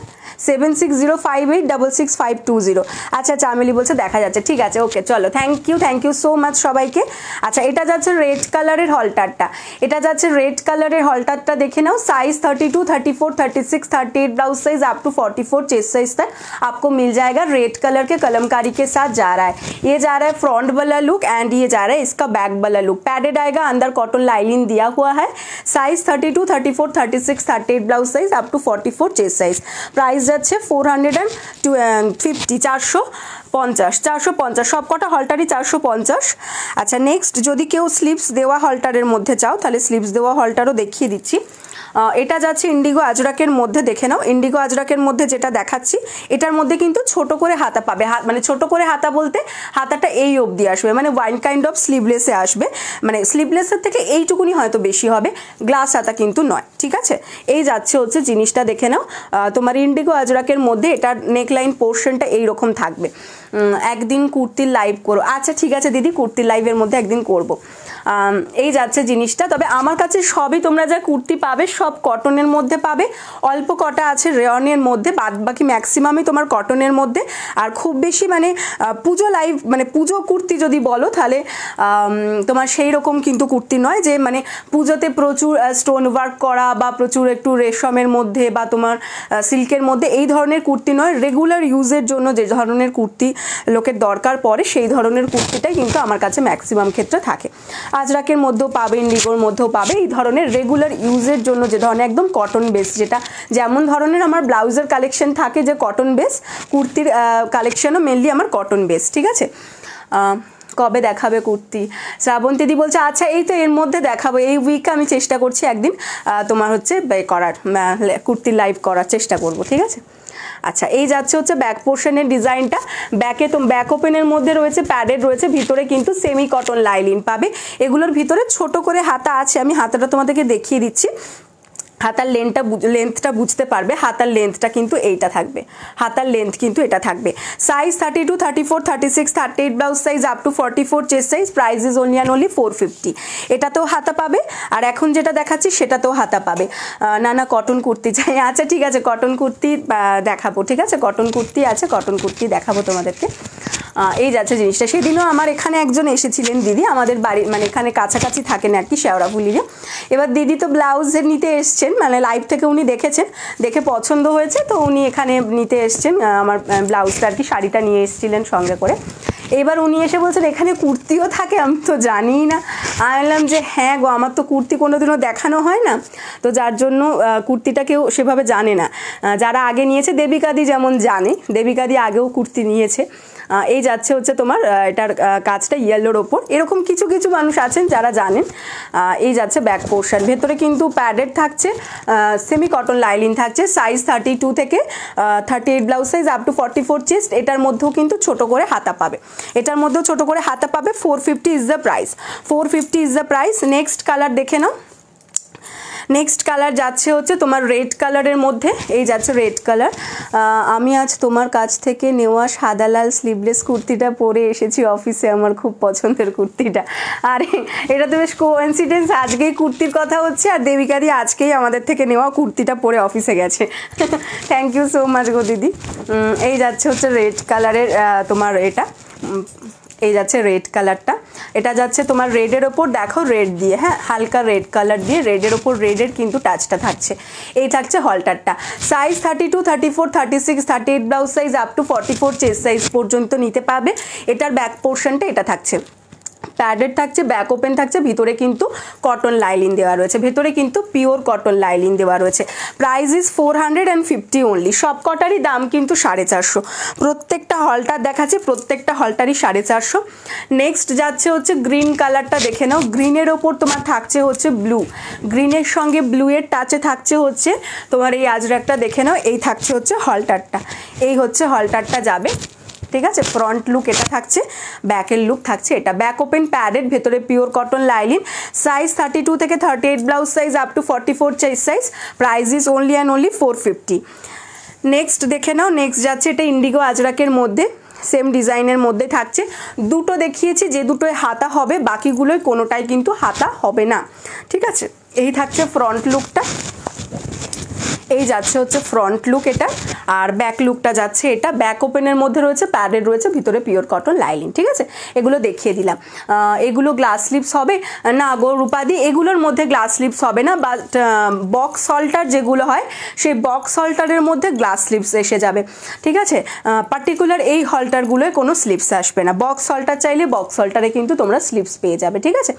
7605866520। আচ্ছা চামেলি বলছে দেখা যাচ্ছে, ঠিক আছে ওকে চলো, থ্যাংক ইউ সো মাচ সবাইকে। আচ্ছা এটা যাচ্ছে রেড কালারের হলটারটা, এটা যাচ্ছে রেড কালারের হলটারটা, দেখে নাও size 32, 34, 36, 38 blouse size up to 44 chest size तक आपको मिल जाएगा। रेड कलर के कलमकारी के साथ जा रहा है, ये जा रहा है फ्रंट वाला लुक एंड ये जा रहा है इसका बैक वाला लुक। पैडेड आएगा, अंदर कॉटन लाइनिंग दिया हुआ है। Size 32, 34, 36, 38 blouse size up to 44 chest size. Price যাচ্ছে 450, 450 সব কটা হলটারই 450। আচ্ছা নেক্সট যদি কেউ স্লিভস দেওয়া হলটারের মধ্যে চাও তাহলে স্লিভস দেওয়া হলটারও দেখিয়ে দিচ্ছি। এটা যাচ্ছে ইন্ডিগো আজরাকের মধ্যে, দেখে নাও ইন্ডিগো আজরাকের মধ্যে যেটা দেখাচ্ছি এটার মধ্যে কিন্তু ছোট করে হাতা পাবে, মানে ছোট করে হাতা বলতে হাতাটা এই অবধি আসবে, মানে ওয়াইন কাইন্ড অফ স্লিভলেসে আসবে, মানে স্লিভলেসের থেকে এইটুকুনি হয়তো বেশি হবে, গ্লাস হাতা কিন্তু নয়, ঠিক আছে। এই যাচ্ছে হচ্ছে জিনিসটা, দেখে নাও তোমার ইন্ডিগো আজরাকের মধ্যে এটার নেকলাইন পোর্শনটা এইরকম থাকবে। একদিন কুর্তির লাইভ করো, আচ্ছা ঠিক আছে দিদি কুর্তির লাইভের মধ্যে একদিন করব। এই যাচ্ছে জিনিসটা, তবে আমার কাছে সবই তোমরা যা কুর্তি পাবে সব কটনের মধ্যে পাবে, অল্প কটা আছে রেয়নের মধ্যে, বাদ বাকি ম্যাক্সিমামই তোমার কটনের মধ্যে। আর খুব বেশি মানে পুজো লাইভ মানে পুজো কুর্তি যদি বলো তাহলে তোমার সেই রকম কিন্তু কুর্তি নয় যে মানে পুজোতে প্রচুর স্টোন ওয়ার্ক করা বা প্রচুর একটু রেশমের মধ্যে বা তোমার সিল্কের মধ্যে এই ধরনের কুর্তি নয়। রেগুলার ইউজের জন্য যে ধরনের কুর্তি লোকের দরকার পড়ে সেই ধরনের কুর্তিটাই কিন্তু আমার কাছে ম্যাক্সিমাম ক্ষেত্রে থাকে। আজরাকের মধ্যেও পাবে, ইন্ডিগোর মধ্যেও পাবে, এই ধরনের রেগুলার ইউজের জন্য যে ধরনের একদম কটন বেস, যেটা যেমন ধরনের আমার ব্লাউজের কালেকশন থাকে যে কটন বেস, কুর্তির কালেকশনও মেনলি আমার কটন বেস, ঠিক আছে। কবে দেখাবে কুর্তি? শ্রাবন্তীদি বলছে আচ্ছা এই তো এর মধ্যে দেখাবো, এই উইকে আমি চেষ্টা করছি একদিন তোমার হচ্ছে করার কুর্তির লাইভ করার চেষ্টা করব, ঠিক আছে। আচ্ছা এই যাচ্ছে হচ্ছে ব্যাক পোর্শনের ডিজাইনটা, ব্যাকে তো ব্যাক ওপেনের মধ্যে রয়েছে, প্যাডেড রয়েছে, ভিতরে কিন্তু সেমি কটন লাইলিন পাবে। এগুলোর ভিতরে ছোট করে হাতা আছে, আমি হাতাটা তোমাদেরকে দেখিয়ে দিচ্ছি, হাতার লেন্থটা বুঝতে পারবে। হাতার লেন্থটা কিন্তু এইটা থাকবে, হাতার লেন্থ কিন্তু এটা থাকবে। Size 32, 34, 36, 38 blouse size up to 44 chest size. Price is only and only 450। এটাতেও হাতা পাবে আর এখন যেটা দেখাচ্ছি সেটাতেও হাতা পাবে। না কটন কুর্তি চাই, আচ্ছা ঠিক আছে কটন কুর্তি দেখাবো, ঠিক আছে কটন কুর্তি আছে, কটন কুর্তি দেখাবো তোমাদেরকে। এই যাচ্ছে জিনিসটা, সেদিনও আমার এখানে একজন এসেছিলেন দিদি, আমাদের বাড়ি মানে এখানে কাছাকাছি থাকেন আর কি, শেওড়াফুলিরে। এবার দিদি তো ব্লাউজের নিতে এসছেন, মানে লাইভ থেকে উনি দেখেছেন, দেখে পছন্দ হয়েছে তো উনি এখানে নিতে এসছেন আমার ব্লাউজটা আর কি, শাড়িটা নিয়ে এসেছিলেন সঙ্গে করে। এবার উনি এসে বলছেন এখানে কুর্তিও থাকে, আমি তো জানিই না। আমি বললাম যে হ্যাঁ গো, আমার তো কুর্তি কোনোদিনও দেখানো হয় না, তো যার জন্য কুর্তিটা কেউ সেভাবে জানে না। যারা আগে নিয়েছে, দেবিকাদি যেমন জানে, দেবিকাদি আগেও কুর্তি নিয়েছে। এই যাচ্ছে হচ্ছে তোমার এটার কাজটা ইয়েলোর ওপর, এরকম কিছু কিছু মানুষ আছেন যারা জানেন। এই যাচ্ছে ব্যাক পোর্শন, ভেতরে কিন্তু প্যাডেড থাকছে, সেমি কটন লাইলিন থাকছে। সাইজ 32 থেকে 38 blouse size up to 44 chest. এটার মধ্যেও কিন্তু ছোট করে হাতা পাবে, এটার মধ্যেও ছোট করে হাতা পাবে। 450 is the price, 450 is the price. Next colour দেখে নাও, নেক্সট কালার যাচ্ছে হচ্ছে তোমার রেড কালারের মধ্যে, এই যাচ্ছে রেড কালার। আমি আজ তোমার কাছ থেকে নেওয়া সাদা লাল স্লিভলেস কুর্তিটা পরে এসেছি অফিসে, আমার খুব পছন্দের কুর্তিটা। আর এটা তো বেশ কোইন্সিডেন্স, আজকেই কুর্তির কথা হচ্ছে আর দেবিকাদি আজকেই আমাদের থেকে নেওয়া কুর্তিটা পরে অফিসে গেছে। থ্যাংক ইউ সো মাচ গো দিদি। এই যাচ্ছে হচ্ছে রেড কালারের তোমার এটা, এই যাচ্ছে রেড কালারটা, এটা যাচ্ছে তোমার রেডের ওপর দেখো রেড দিয়ে, হ্যাঁ হালকা রেড কালার দিয়ে রেডের ওপর রেডের কিন্তু টাচটা থাকছে। এই থাকছে হলটারটা। Size 32, 34, 36, 38 blouse size up to 44 chest size পর্যন্ত নিতে পারবে। এটার ব্যাক পোর্শনটা এটা থাকছে, প্যাডেড থাকছে, ব্যাক ওপেন থাকছে, ভিতরে কিন্তু কটন লাইলিন দেওয়া রয়েছে, ভেতরে কিন্তু পিওর কটন লাইলিন দেওয়া রয়েছে। Price is 450 only. সব কটারই দাম কিন্তু 450। প্রত্যেকটা হলটার দেখাচ্ছে, প্রত্যেকটা হলটারই 450। নেক্সট যাচ্ছে হচ্ছে গ্রিন কালারটা, দেখে নাও। গ্রিনের ওপর তোমার থাকছে হচ্ছে ব্লু, গ্রিনের সঙ্গে ব্লু এর টাচে থাকছে হচ্ছে তোমার এই আজরাকটা, দেখে নাও। এই থাকছে হচ্ছে হলটারটা, এই হচ্ছে হলটারটা যাবে, ঠিক আছে। ফ্রন্ট লুক এটা থাকছে, ব্যাকের লুক থাকছে এটা। ব্যাক ওপেন প্যাডেড, ভেতরে পিওর কটন লাইলিন। সাইজ 32 থেকে 38 blouse size up to 44 chest size. Price is only and only 450। Next দেখে নাও, নেক্সট যাচ্ছে এটা ইন্ডিগো আজরাকের মধ্যে, সেম ডিজাইনের মধ্যে থাকছে। দুটো দেখিয়েছি, যে দুটোয় হাতা হবে, বাকিগুলোই কোনোটাই কিন্তু হাতা হবে না, ঠিক আছে। এই থাকছে ফ্রন্ট লুকটা, এই যাচ্ছে হচ্ছে ফ্রন্ট লুক এটা। আর ব্যাক লুকটা যাচ্ছে এটা, ব্যাক ওপেনের মধ্যে রয়েছে, প্যাডেড রয়েছে, ভিতরে পিওর কটন লাইলিন, ঠিক আছে। এগুলো দেখিয়ে দিলাম। এগুলো গ্লাস স্লিপস হবে না গো রূপাদি, এগুলোর মধ্যে গ্লাস স্লিপস হবে না, বাট বক্স হলটার যেগুলো হয় সেই বক্স হলটারের মধ্যে গ্লাস স্লিপস এসে যাবে, ঠিক আছে। পার্টিকুলার এই হলটারগুলোয় কোনো স্লিপস আসবে না। বক্স হলটার চাইলে বক্স হলটারে কিন্তু তোমরা স্লিপস পেয়ে যাবে, ঠিক আছে।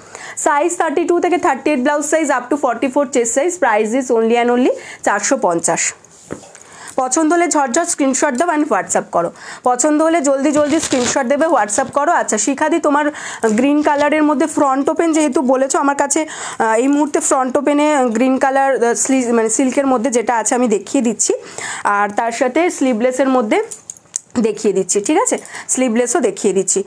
সাইজ 32 থেকে 38 blouse size up to 44 chest size. Price is only and only 450। পছন্দ হলে ঝটঝট স্ক্রিনশট দাও অ্যান্ড হোয়াটসঅ্যাপ করো। পছন্দ হলে জলদি জলদি স্ক্রিনশট দেবে, হোয়াটসঅ্যাপ করো। আচ্ছা শিখাদি, তোমার গ্রিন কালারের মধ্যে ফ্রন্ট ওপেন যেহেতু বলেছো, আমার কাছে এই মুহূর্তে ফ্রন্ট ওপেনে গ্রিন কালার মানে সিল্কের মধ্যে যেটা আছে আমি দেখিয়ে দিচ্ছি, আর তার সাথে স্লিভলেসের মধ্যে দেখিয়ে দিচ্ছি, ঠিক আছে। স্লিভলেসও দেখিয়ে দিচ্ছি।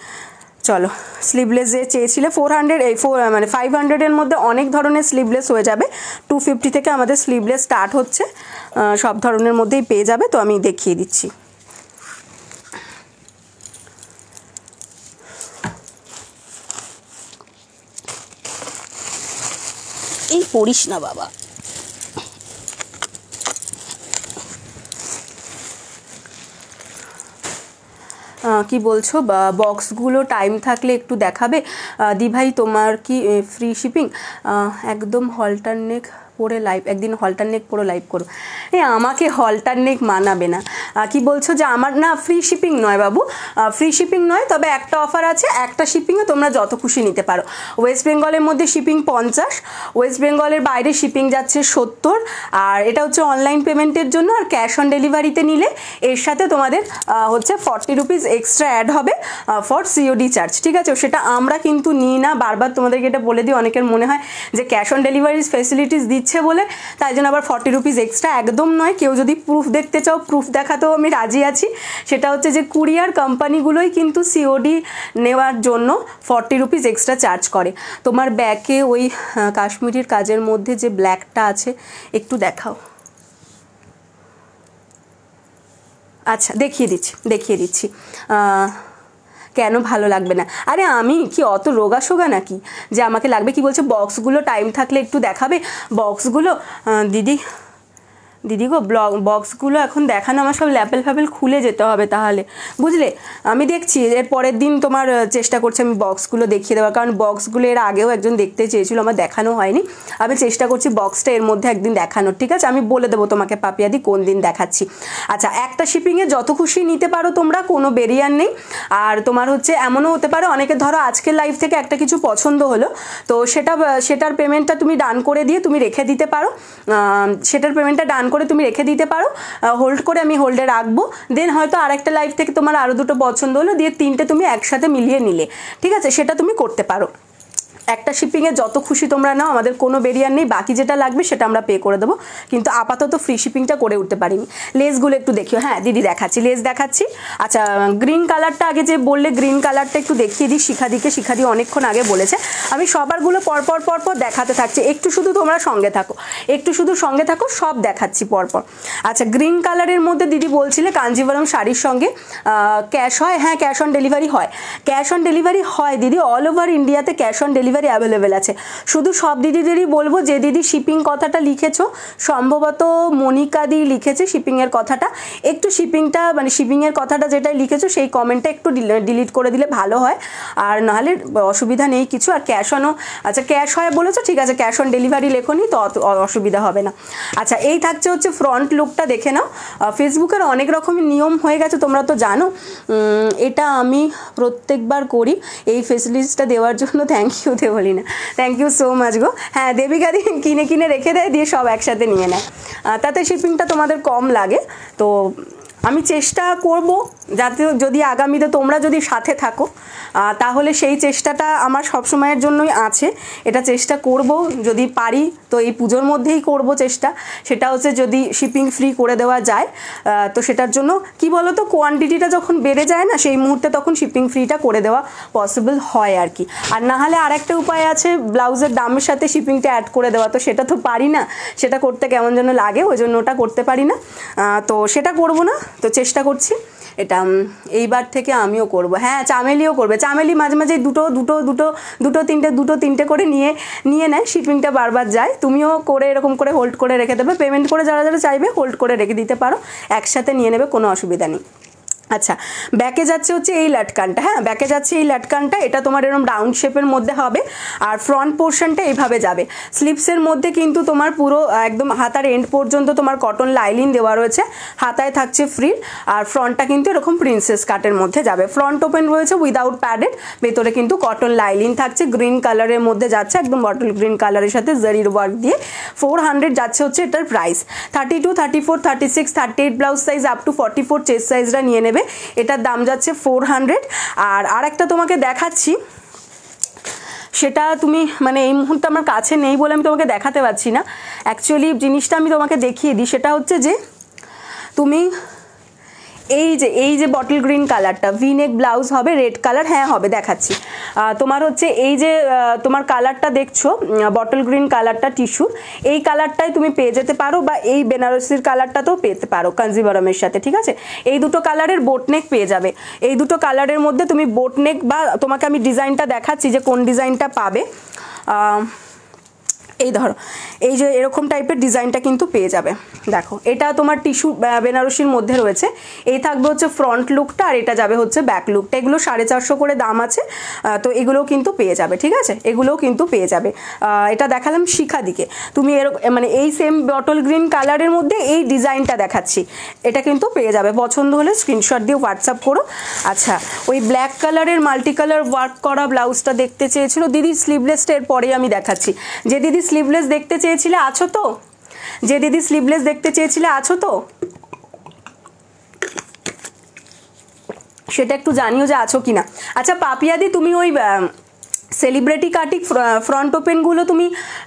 চলো, স্লিভলেস যে চেয়েছিলে 400, এই মানে 500-এর মধ্যে অনেক ধরনের স্লিভলেস হয়ে যাবে। 250 থেকে আমাদের স্লিভলেস স্টার্ট হচ্ছে, সব ধরনের মধ্যেই পেয়ে যাবে। তো আমি দেখিয়ে দিচ্ছি। এই পড়িস না বাবা। কি বলছো, বক্সগুলো টাইম থাকলে একটু দেখাবে দিভাই। তোমার কি ফ্রি শিপিং? একদম হলটারনেক পরে লাইভ, একদিন হলটারনেক পরে লাইভ করো। আমাকে হলটারনেক মানাবে না। কি বলছো যে আমার না ফ্রি শিপিং নয় বাবু, ফ্রি শিপিং নয়, তবে একটা অফার আছে, একটা শিপিংয়ে তোমরা যত খুশি নিতে পারো। ওয়েস্ট বেঙ্গলের মধ্যে শিপিং 50, ওয়েস্ট বেঙ্গলের বাইরে শিপিং যাচ্ছে 70, আর এটা হচ্ছে অনলাইন পেমেন্টের জন্য। আর ক্যাশ অন ডেলিভারিতে নিলে এর সাথে তোমাদের হচ্ছে 40 রুপিস এক্সট্রা অ্যাড হবে ফর সিওডি চার্জ, ঠিক আছে। সেটা আমরা কিন্তু নিই না, বারবার তোমাদেরকে এটা বলে দিই। অনেকের মনে হয় যে ক্যাশ অন ডেলিভারি ফেসিলিটিস দিচ্ছে বলে তাই জন্য আবার 40 রুপিস এক্সট্রা, একদম নয়। কেউ যদি প্রুফ দেখতে চাও, প্রুফ দেখাতেও আমি রাজি আছি। সেটা হচ্ছে যে কুরিয়ার কোম্পানিগুলোই কিন্তু সিওডি নেওয়ার জন্য 40 রুপিস এক্সট্রা চার্জ করে। তোমার ব্যাকে ওই কাশ্মীরির কাজের মধ্যে যে ব্ল্যাকটা আছে একটু দেখাও। আচ্ছা দেখিয়ে দিচ্ছি। কেন ভালো লাগবে না? আরে আমি কি অত রোগা সোগা নাকি যে আমাকে লাগবে? কি বলছে বক্সগুলো টাইম থাকলে একটু দেখাবে বক্সগুলো? দিদি গো, বক্সগুলো এখন দেখানো আমার সব ল্যাপেল ফ্যাপেল খুলে যেতে হবে তাহলে, বুঝলে। আমি দেখছি এর পরের দিন তোমার চেষ্টা করছি আমি বক্সগুলো দেখিয়ে দেওয়ার, কারণ বক্সগুলো এর আগেও একজন দেখতে চেয়েছিল, আমার দেখানো হয়নি। আমি চেষ্টা করছি বক্সটা এর মধ্যে একদিন দেখানোর, ঠিক আছে। আমি বলে দেবো তোমাকে পাপিয়াদি কোন দিন দেখাচ্ছি। আচ্ছা, একটা শিপিংয়ে যত খুশি নিতে পারো তোমরা, কোনো বেরিয়ার নেই। আর তোমার হচ্ছে এমনও হতে পারে অনেকে ধরো আজকের লাইভ থেকে একটা কিছু পছন্দ হলো, তো সেটার পেমেন্টটা তুমি ডান করে দিয়ে তুমি রেখে দিতে পারো, সেটার পেমেন্টটা ডান করে তুমি রেখে দিতে পারো, হোল্ড করে আমি হোল্ডে রাখবো। দেন হয়তো আরেকটা লাইভ থেকে তোমার আরও দুটো পছন্দ হলো, দিয়ে তিনটে তুমি একসাথে মিলিয়ে নিলে, ঠিক আছে, সেটা তুমি করতে পারো। একটা শিপিংয়ে যত খুশি তোমরা নাও, আমাদের কোনো বেরিয়ার নেই, বাকি যেটা লাগবে সেটা আমরা পে করে দেবো, কিন্তু আপাতত ফ্রি শিপিংটা করে উঠতে পারিনি। লেসগুলো একটু দেখিও। হ্যাঁ দিদি দেখাচ্ছি, লেস দেখাচ্ছি। আচ্ছা গ্রিন কালারটা আগে যে বললে, গ্রিন কালারটা একটু দেখিয়ে দিই শিখাদিকে। শিখাদি অনেকক্ষণ আগে বলেছে, আমি সবারগুলো পরপর দেখাতে থাকছি, একটু শুধু তোমরা সঙ্গে থাকো, একটু শুধু সঙ্গে থাকো, সব দেখাচ্ছি পরপর। আচ্ছা গ্রিন কালারের মধ্যে দিদি বলছিলে কাঞ্জিভারম শাড়ির সঙ্গে ক্যাশ হয়? হ্যাঁ ক্যাশ অন ডেলিভারি হয়, ক্যাশ অন ডেলিভারি হয় দিদি, অল ওভার ইন্ডিয়াতে ক্যাশ অন ডেলিভারি অ্যাভেলেবেল আছে। শুধু সব দিদিদেরই বলবো, যে দিদি শিপিং কথাটা লিখেছো, সম্ভবত মনিকা দি লিখেছে শিপিংয়ের কথাটা, একটু শিপিংটা মানে শিপিংয়ের কথাটা যেটাই লিখেছো সেই কমেন্টটা একটু ডিলিট করে দিলে ভালো হয়, আর নাহলে অসুবিধা নেই কিছু। আর ক্যাশ অনও, আচ্ছা ক্যাশ হয় বলেছো, ঠিক আছে, ক্যাশ অন ডেলিভারি লেখোনি তো অসুবিধা হবে না। আচ্ছা এই থাকছে হচ্ছে ফ্রন্ট লুকটা, দেখে নাও। ফেসবুকের অনেক রকমের নিয়ম হয়ে গেছে, তোমরা তো জানো। এটা আমি প্রত্যেকবার করি, এই ফেসিলিটিসটা দেওয়ার জন্য thank you Debalina, thank you so much গো। হ্যাঁ দেবিকা দি কিনে রেখে দেয়, দিয়ে সব একসাথে নিয়ে নেয়, তাতে শিপিংটা তোমাদের কম লাগে। তো আমি চেষ্টা করব যাতে যদি আগামীতে তোমরা যদি সাথে থাকো, তাহলে সেই চেষ্টাটা আমার সবসময়ের জন্যই আছে। এটা চেষ্টা করব যদি পারি, তো এই পুজোর মধ্যেই করব চেষ্টা। সেটা হচ্ছে যদি শিপিং ফ্রি করে দেওয়া যায়, তো সেটার জন্য কি বলো তো, কোয়ান্টিটিটা যখন বেড়ে যায় না, সেই মুহূর্তে তখন শিপিং ফ্রিটা করে দেওয়া পসিবল হয় আর কি। আর না হলে আরেকটা উপায় আছে, ব্লাউজের দামের সাথে শিপিংটা অ্যাড করে দেওয়া, তো সেটা তো পারি না, সেটা করতে কেমন যেন লাগে, ওই জন্য ওটা করতে পারি না, তো সেটা করব না, তো চেষ্টা করছি এটা এইবার থেকে আমিও করব। হ্যাঁ চামেলিও করবে, চামেলি মাঝে মাঝে দুটো তিনটে করে নিয়ে নেয়, শিপিংটা বারবার যায়। তুমিও করে এরকম করে হোল্ড করে রেখে দেবে, পেমেন্ট করে যারা যারা চাইবে হোল্ড করে রেখে দিতে পারো, একসাথে নিয়ে নেবে, কোনো অসুবিধা নেই। আচ্ছা ব্যাকে যাচ্ছে হচ্ছে এই লাটকানটা, হ্যাঁ ব্যাকে যাচ্ছে এই লাটকানটা, এটা তোমার এরকম রাউন্ড শেপের মধ্যে হবে, আর ফ্রন্ট পোর্শনটা এইভাবে যাবে। স্লিপসের মধ্যে কিন্তু তোমার পুরো একদম হাতার এন্ড পর্যন্ত তোমার কটন লাইলিন দেওয়া রয়েছে, হাতায় থাকছে ফ্রিল, আর ফ্রন্টটা কিন্তু এরকম প্রিন্সেস কাটের মধ্যে যাবে। ফ্রন্ট ওপেন রয়েছে উইদাউট প্যাডেড, ভেতরে কিন্তু কটন লাইলিন থাকছে, গ্রিন কালারের মধ্যে যাচ্ছে, একদম বটল গ্রিন কালারের সাথে জারির ওয়ার্ক দিয়ে। 400 যাচ্ছে হচ্ছে এটার price. 32, 34, 36, 38 blouse size up to 44 chest সাইজরা নিয়ে নেবে, এটার দাম যাচ্ছে 400। আর একটা তোমাকে দেখাচ্ছি, সেটা তুমি মানে এই মুহূর্তে আমার কাছে নেই বলে আমি তোমাকে দেখাতে পারছি না, অ্যাকচুয়ালি জিনিসটা আমি তোমাকে দেখিয়ে দিই। সেটা হচ্ছে যে তুমি এই যে বটল গ্রিন কালারটা, ভি নেক ব্লাউজ হবে, রেড কালার, হ্যাঁ হবে দেখাচ্ছি। তোমার হচ্ছে এই যে তোমার কালারটা দেখছো বটল গ্রিন কালারটা টিস্যু, এই কালারটাই তুমি পেয়ে যেতে পারো, বা এই বেনারসির কালারটাতেও পেতে পারো কাঞ্জিভারমের সাথে, ঠিক আছে। এই দুটো কালারের বোটনেক পেয়ে যাবে, এই দুটো কালারের মধ্যে তুমি বোটনেক, বা তোমাকে আমি ডিজাইনটা দেখাচ্ছি যে কোন ডিজাইনটা পাবে। এই ধরো এই যে এরকম টাইপের ডিজাইনটা কিন্তু পেয়ে যাবে, দেখো এটা তোমার টিস্যু বেনারসির মধ্যে রয়েছে। এই থাকবে হচ্ছে ফ্রন্ট লুকটা, আর এটা যাবে হচ্ছে ব্যাক লুকটা। এগুলো 450 করে দাম আছে, তো এগুলোও কিন্তু পেয়ে যাবে, ঠিক আছে, এগুলোও কিন্তু পেয়ে যাবে। এটা দেখালাম শিখা দিকে, তুমি মানে এই সেম বটল গ্রিন কালারের মধ্যে এই ডিজাইনটা দেখাচ্ছি, এটা কিন্তু পেয়ে যাবে। পছন্দ হলে স্ক্রিনশট দিয়ে হোয়াটসঅ্যাপ করো। আচ্ছা ওই ব্ল্যাক কালারের মাল্টি কালার ওয়ার্ক করা ব্লাউজটা দেখতে চেয়েছিল দিদি, স্লিভলেসটা এর পরেই আমি দেখাচ্ছি। যে দিদি স্লিভলেস দেখতে চেয়েছিলে আছো তো, যে দিদি স্লিভলেস দেখতে চেয়েছিলে আছো তো, সেটা একটু জানিও যে আছো কিনা। আচ্ছা পাপিয়াদি তুমি ওই সেলিব্রিটি কাটিং ফ্রন্ট ওপেনগুলো তুমি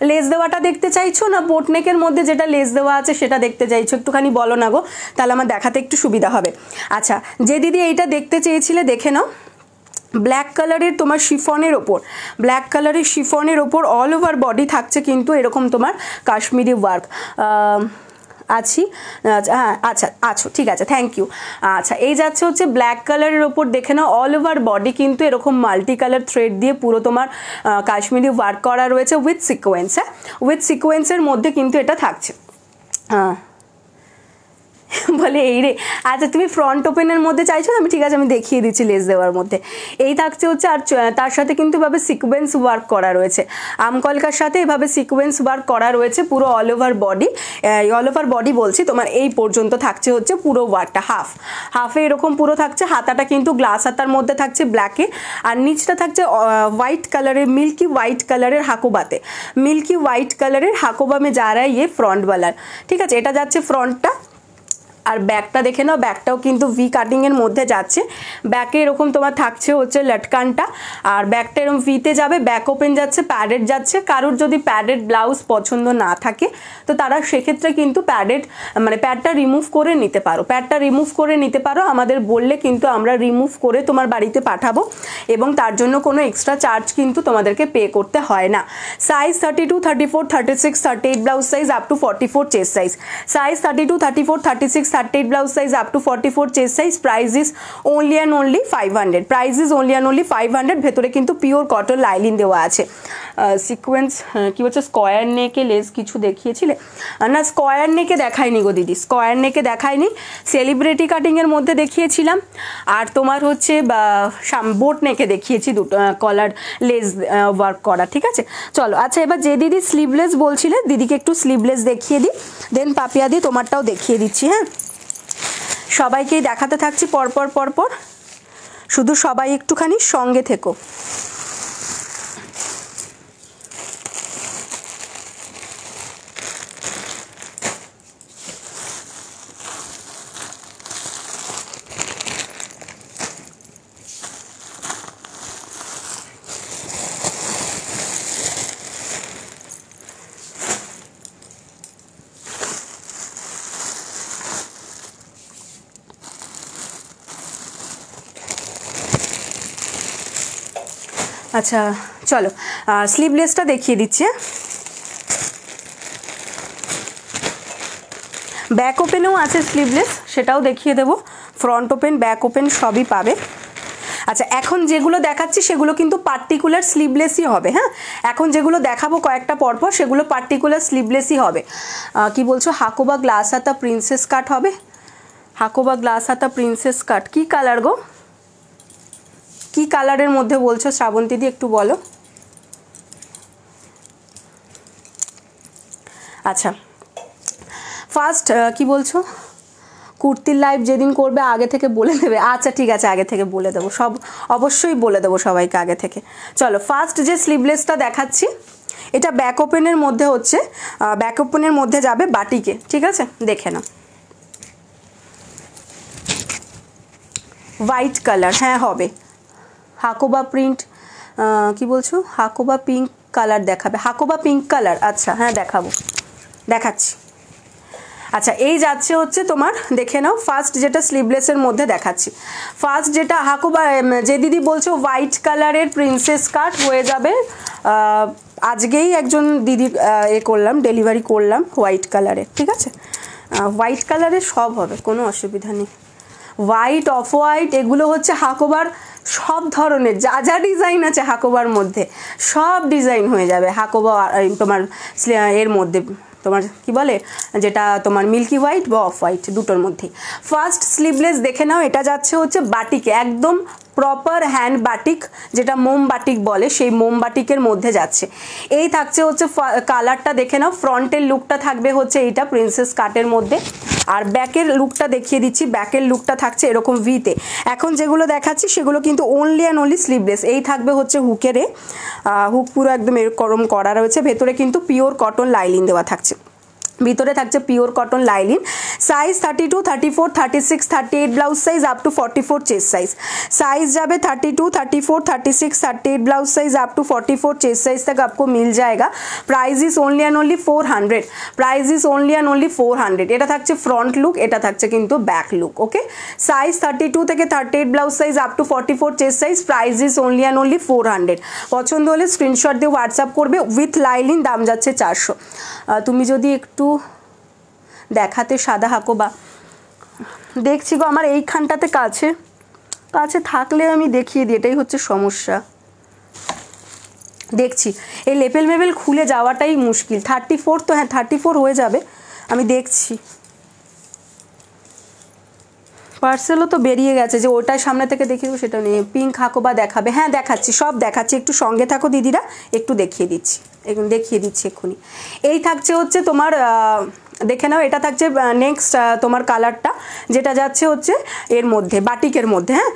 লেস দেওয়াটা দেখতে চাইছো, না বোটনেকের মধ্যে যেটা লেস দেওয়া আছে সেটা দেখতে চাইছো, একটুখানি বলো না গো, তাহলে আমার দেখাতে একটু সুবিধা হবে। আচ্ছা যে দিদি এইটা দেখতে চেয়েছিলে দেখে নাও, ব্ল্যাক কালারের তোমার শিফনের ওপর, ব্ল্যাক কালারের শিফনের ওপর অল ওভার বডি থাকছে কিন্তু এরকম তোমার কাশ্মীরি ওয়ার্ক। আছি হ্যাঁ আচ্ছা আছো, ঠিক আছে, থ্যাংক ইউ। আচ্ছা এই যাচ্ছে হচ্ছে ব্ল্যাক কালারের ওপর, দেখে নাও অল ওভার বডি কিন্তু এরকম মাল্টি কালার থ্রেড দিয়ে পুরো তোমার কাশ্মীরি ওয়ার্ক করা রয়েছে উইথ সিকোয়েন্স, হ্যাঁ উইথ সিকোয়েন্সের মধ্যে কিন্তু এটা থাকছে। হ্যাঁ বলে এই রে, আচ্ছা তুমি ফ্রন্ট ওপেনের মধ্যে চাইছো, আমি ঠিক আছে আমি দেখিয়ে দিচ্ছি লেস দেওয়ার মধ্যে। এই থাকছে হচ্ছে, আর তার সাথে কিন্তু এভাবে সিকোয়েন্স ওয়ার্ক করা রয়েছে, আমকলকার সাথে এভাবে সিকোয়েন্স ওয়ার্ক করা রয়েছে পুরো all over body. All over body বলছি, তোমার এই পর্যন্ত থাকছে হচ্ছে পুরো ওয়ার্কটা, হাফে এরকম পুরো থাকছে। হাতাটা কিন্তু গ্লাস হাতার মধ্যে থাকছে ব্ল্যাকে, আর নিচটা থাকছে হোয়াইট কালারের, মিল্কি হোয়াইট কালারের হাকোবাতে, মিল্কি হোয়াইট কালারের হাকোবামে যা রা ইয়ে ফ্রন্ট ওয়ালার, ঠিক আছে। এটা যাচ্ছে ফ্রন্টটা, আর ব্যাকটা দেখে নাও, ব্যাকটাও কিন্তু ভি কাটিংয়ের মধ্যে যাচ্ছে। ব্যাকে এরকম তোমার থাকছে হচ্ছে লটকানটা, আর ব্যাকটা এরকম ভিতে যাবে, ব্যাক ওপেন যাচ্ছে, প্যাডেড যাচ্ছে। কারোর যদি প্যাডেড ব্লাউজ পছন্দ না থাকে তো তারা সেক্ষেত্রে কিন্তু প্যাডেড মানে প্যাডটা রিমুভ করে নিতে পারো, প্যাডটা রিমুভ করে নিতে পারো। আমাদের বললে কিন্তু আমরা রিমুভ করে তোমার বাড়িতে পাঠাবো এবং তার জন্য কোনো এক্সট্রা চার্জ কিন্তু তোমাদেরকে পে করতে হয় না। Size 32, 34, 36, 38 blouse size up to 44 chest size. Size 32, 34, 36, 38 blouse size up to 44 chest size. Price is only and only 500। Price is only and only 500। ভেতরে কিন্তু পিওর কটন লাইলিন দেওয়া আছে। সিকোয়েন্স কি বলছে, স্কোয়ার নেকে লেস কিছু দেখিয়েছিলে না? স্কোয়ার নেকে দেখায়নি গো দিদি, স্কোয়ার নেকে দেখায়নি। সেলিব্রিটি কাটিংয়ের মধ্যে দেখিয়েছিলাম, আর তোমার হচ্ছে বোট নেকে দেখিয়েছি দুটো কলার লেস ওয়ার্ক করা। ঠিক আছে, চলো। আচ্ছা, এবার যে দিদি স্লিভলেস বলছিলে, দিদিকে একটু স্লিভলেস দেখিয়ে দিই, দেন পাপিয়া দি তোমারটাও দেখিয়ে দিচ্ছি। হ্যাঁ, সবাইকেই দেখাতে থাকছি পরপর পরপর, শুধু সবাই একটুখানি সঙ্গে থেকো। আচ্ছা চলো, স্লিভলেসটা দেখিয়ে দিচ্ছি। ব্যাক ওপেনেও আছে স্লিভলেস, সেটাও দেখিয়ে দেবো। ফ্রন্ট ওপেন, ব্যাক ওপেন সবই পাবে। আচ্ছা, এখন যেগুলো দেখাচ্ছি সেগুলো কিন্তু পার্টিকুলার স্লিভলেসই হবে। হ্যাঁ, এখন যেগুলো দেখাবো কয়েকটা পরপর সেগুলো পার্টিকুলার স্লিভলেসই হবে। কি বলছো, হাকোবা গ্লাস হাতা প্রিন্সেস কাট হবে? হাকোবা গ্লাস হাতা প্রিন্সেস কাট কি কালার গো? কি কালারের মধ্যে বলছো শ্রাবন্তী দি, একটু বলো। আচ্ছা, ফার্স্ট কি বলছো, কুর্তির লাইভ যেদিন করবে আগে থেকে বলে দেবে? আচ্ছা ঠিক আছে, আগে থেকে বলে দেবো, সব অবশ্যই বলে দেবো সবাইকে আগে থেকে। চলো, ফার্স্ট যে স্লিভলেসটা দেখাচ্ছি এটা ব্যাক ওপেনের মধ্যে হচ্ছে, ব্যাক ওপেনের মধ্যে যাবে বাটিকে। ঠিক আছে, দেখে নাও। হোয়াইট কালার, হ্যাঁ হবে। হাকোবা প্রিন্ট কি বলছো, হাকোবা পিঙ্ক কালার দেখাবে? হাকোবা পিঙ্ক কালার, আচ্ছা হ্যাঁ দেখাবো, দেখাচ্ছি। আচ্ছা, এই যাচ্ছে হচ্ছে তোমার, দেখে নাও। ফার্স্ট যেটা স্লিভলেসের মধ্যে দেখাচ্ছি, ফার্স্ট যেটা হাকোবা, যে দিদি বলছো হোয়াইট কালারের প্রিন্সেস কাট হয়ে যাবে। আজকেই একজন দিদি করলাম, ডেলিভারি করলাম হোয়াইট কালারের। ঠিক আছে, হোয়াইট কালারের সব হবে, কোনো অসুবিধা নেই। হোয়াইট, অফ হোয়াইট, এগুলো হচ্ছে হাকোবার সব ধরনের যা যা ডিজাইন আছে হাকোবার মধ্যে সব ডিজাইন হয়ে যাবে হাকোবা তোমার এর মধ্যে। তোমার কি বলে, যেটা তোমার মিল্কি হোয়াইট বা অফ হোয়াইট দুটোর মধ্যে। ফার্স্ট স্লিভলেস দেখে নাও, এটা যাচ্ছে হচ্ছে বাটিকে, একদম প্রপার হ্যান্ড বাটিক, যেটা মোম বাটিক বলে, সেই মোম বাটিকের মধ্যে যাচ্ছে। এই থাকছে হচ্ছে কালারটা দেখে নাও। ফ্রন্টের লুকটা থাকবে হচ্ছে এইটা প্রিন্সেস কাটের মধ্যে, আর ব্যাকের লুকটা দেখিয়ে দিচ্ছি। ব্যাকের লুকটা থাকছে এরকম ভিতে। এখন যেগুলো দেখাচ্ছি সেগুলো কিন্তু অনলি অ্যান্ড অনলি স্লিভলেস। এই থাকবে হচ্ছে হুকেরে, হুক পুরো একদম এরকম করা রয়েছে। ভেতরে কিন্তু পিওর কটন লাইলিন দেওয়া থাকছে, ভিতরে থাকছে pure cotton lining. Size 32, 34, 36, 38 blouse size up to 44 chest size. Size जाबे 32, 34, 36, 38 blouse size up to 44 chest size तक आपको मिल जाएगा। Price is only and only 400। Price is only and only 400। এটা থাকছে ফ্রন্ট লুক, এটা থাকছে কিন্তু ব্যাক লুক। ওকে, সাইজ 32 থেকে 38 blouse size up to 44 chest size. Price is only and only 400। পছন্দ হলে স্ক্রিনশট দিয়ে হোয়াটসঅ্যাপ করবে। উইথ লাইলিন দাম যাচ্ছে 400। তুমি যদি একটু দেখাতে সাদা হাকোবা, দেখছি গো আমার এইখানটাতে কাছে কাছে থাকলে আমি দেখিয়ে দিই, এটাই হচ্ছে সমস্যা। দেখছি এই লেপেল মেপেল খুলে যাওয়াটাই মুশকিল। 34 তো হ্যাঁ 34 হয়ে যাবে, আমি দেখছি। পার্সেলও তো বেরিয়ে গেছে, যে ওটাই সামনে থেকে দেখিয়ে দেবো সেটা নিয়ে। পিঙ্ক হাকোবা দেখাবে? হ্যাঁ দেখাচ্ছি, সব দেখাচ্ছি, একটু সঙ্গে থাকো দিদিরা, একটু দেখিয়ে দিচ্ছি, দেখিয়ে দিচ্ছি এক্ষুনি। এই থাকছে হচ্ছে তোমার দেখে নাও, এটা থাকছে নেক্সট তোমার কালারটা, যেটা যাচ্ছে হচ্ছে এর মধ্যে বাটিকের মধ্যে, হ্যাঁ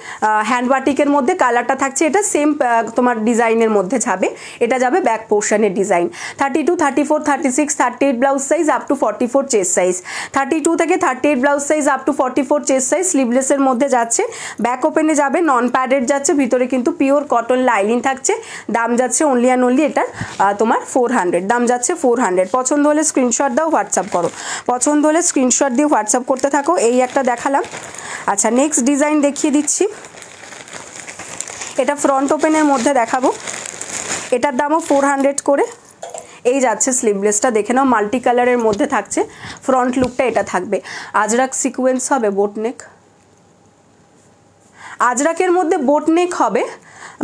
হ্যান্ড বাটিকের মধ্যে কালারটা থাকছে, এটা সেম তোমার ডিজাইনের মধ্যে যাবে, এটা যাবে ব্যাক পোর্শনের design. 32, 34, 36, 38 blouse size up to 44 chest size, 32 থেকে 38 blouse size up to 44 chest size, স্লিভলেসের মধ্যে যাচ্ছে, ব্যাক ওপেনে যাবে, নন প্যাডেড যাচ্ছে, ভিতরে কিন্তু পিওর কটন লাইনিং থাকছে, দাম যাচ্ছে অনলি অ্যান্ড অনলি এটার তোমার 400, দাম যাচ্ছে 400। পছন্দ হলে স্ক্রিনশট দাও, হোয়াটসঅ্যাপ করো, পছন্দ হলে স্ক্রিনশট দিয়ে হোয়াটসঅ্যাপ করতে থাকো। এই একটা দেখালাম। আচ্ছা নেক্সট ডিজাইন দেখিয়ে দিচ্ছি, এটা ফ্রন্ট ওপেনের মধ্যে দেখাবো, এটার দামও 400 করে। এই যাচ্ছে স্লিভলেসটা, দেখে নাও মাল্টি কালারের মধ্যে থাকছে, ফ্রন্ট লুকটা এটা থাকবে, আজরাক সিকোয়েন্স হবে, বোটনেক, আজরাকের মধ্যে বোটনেক হবে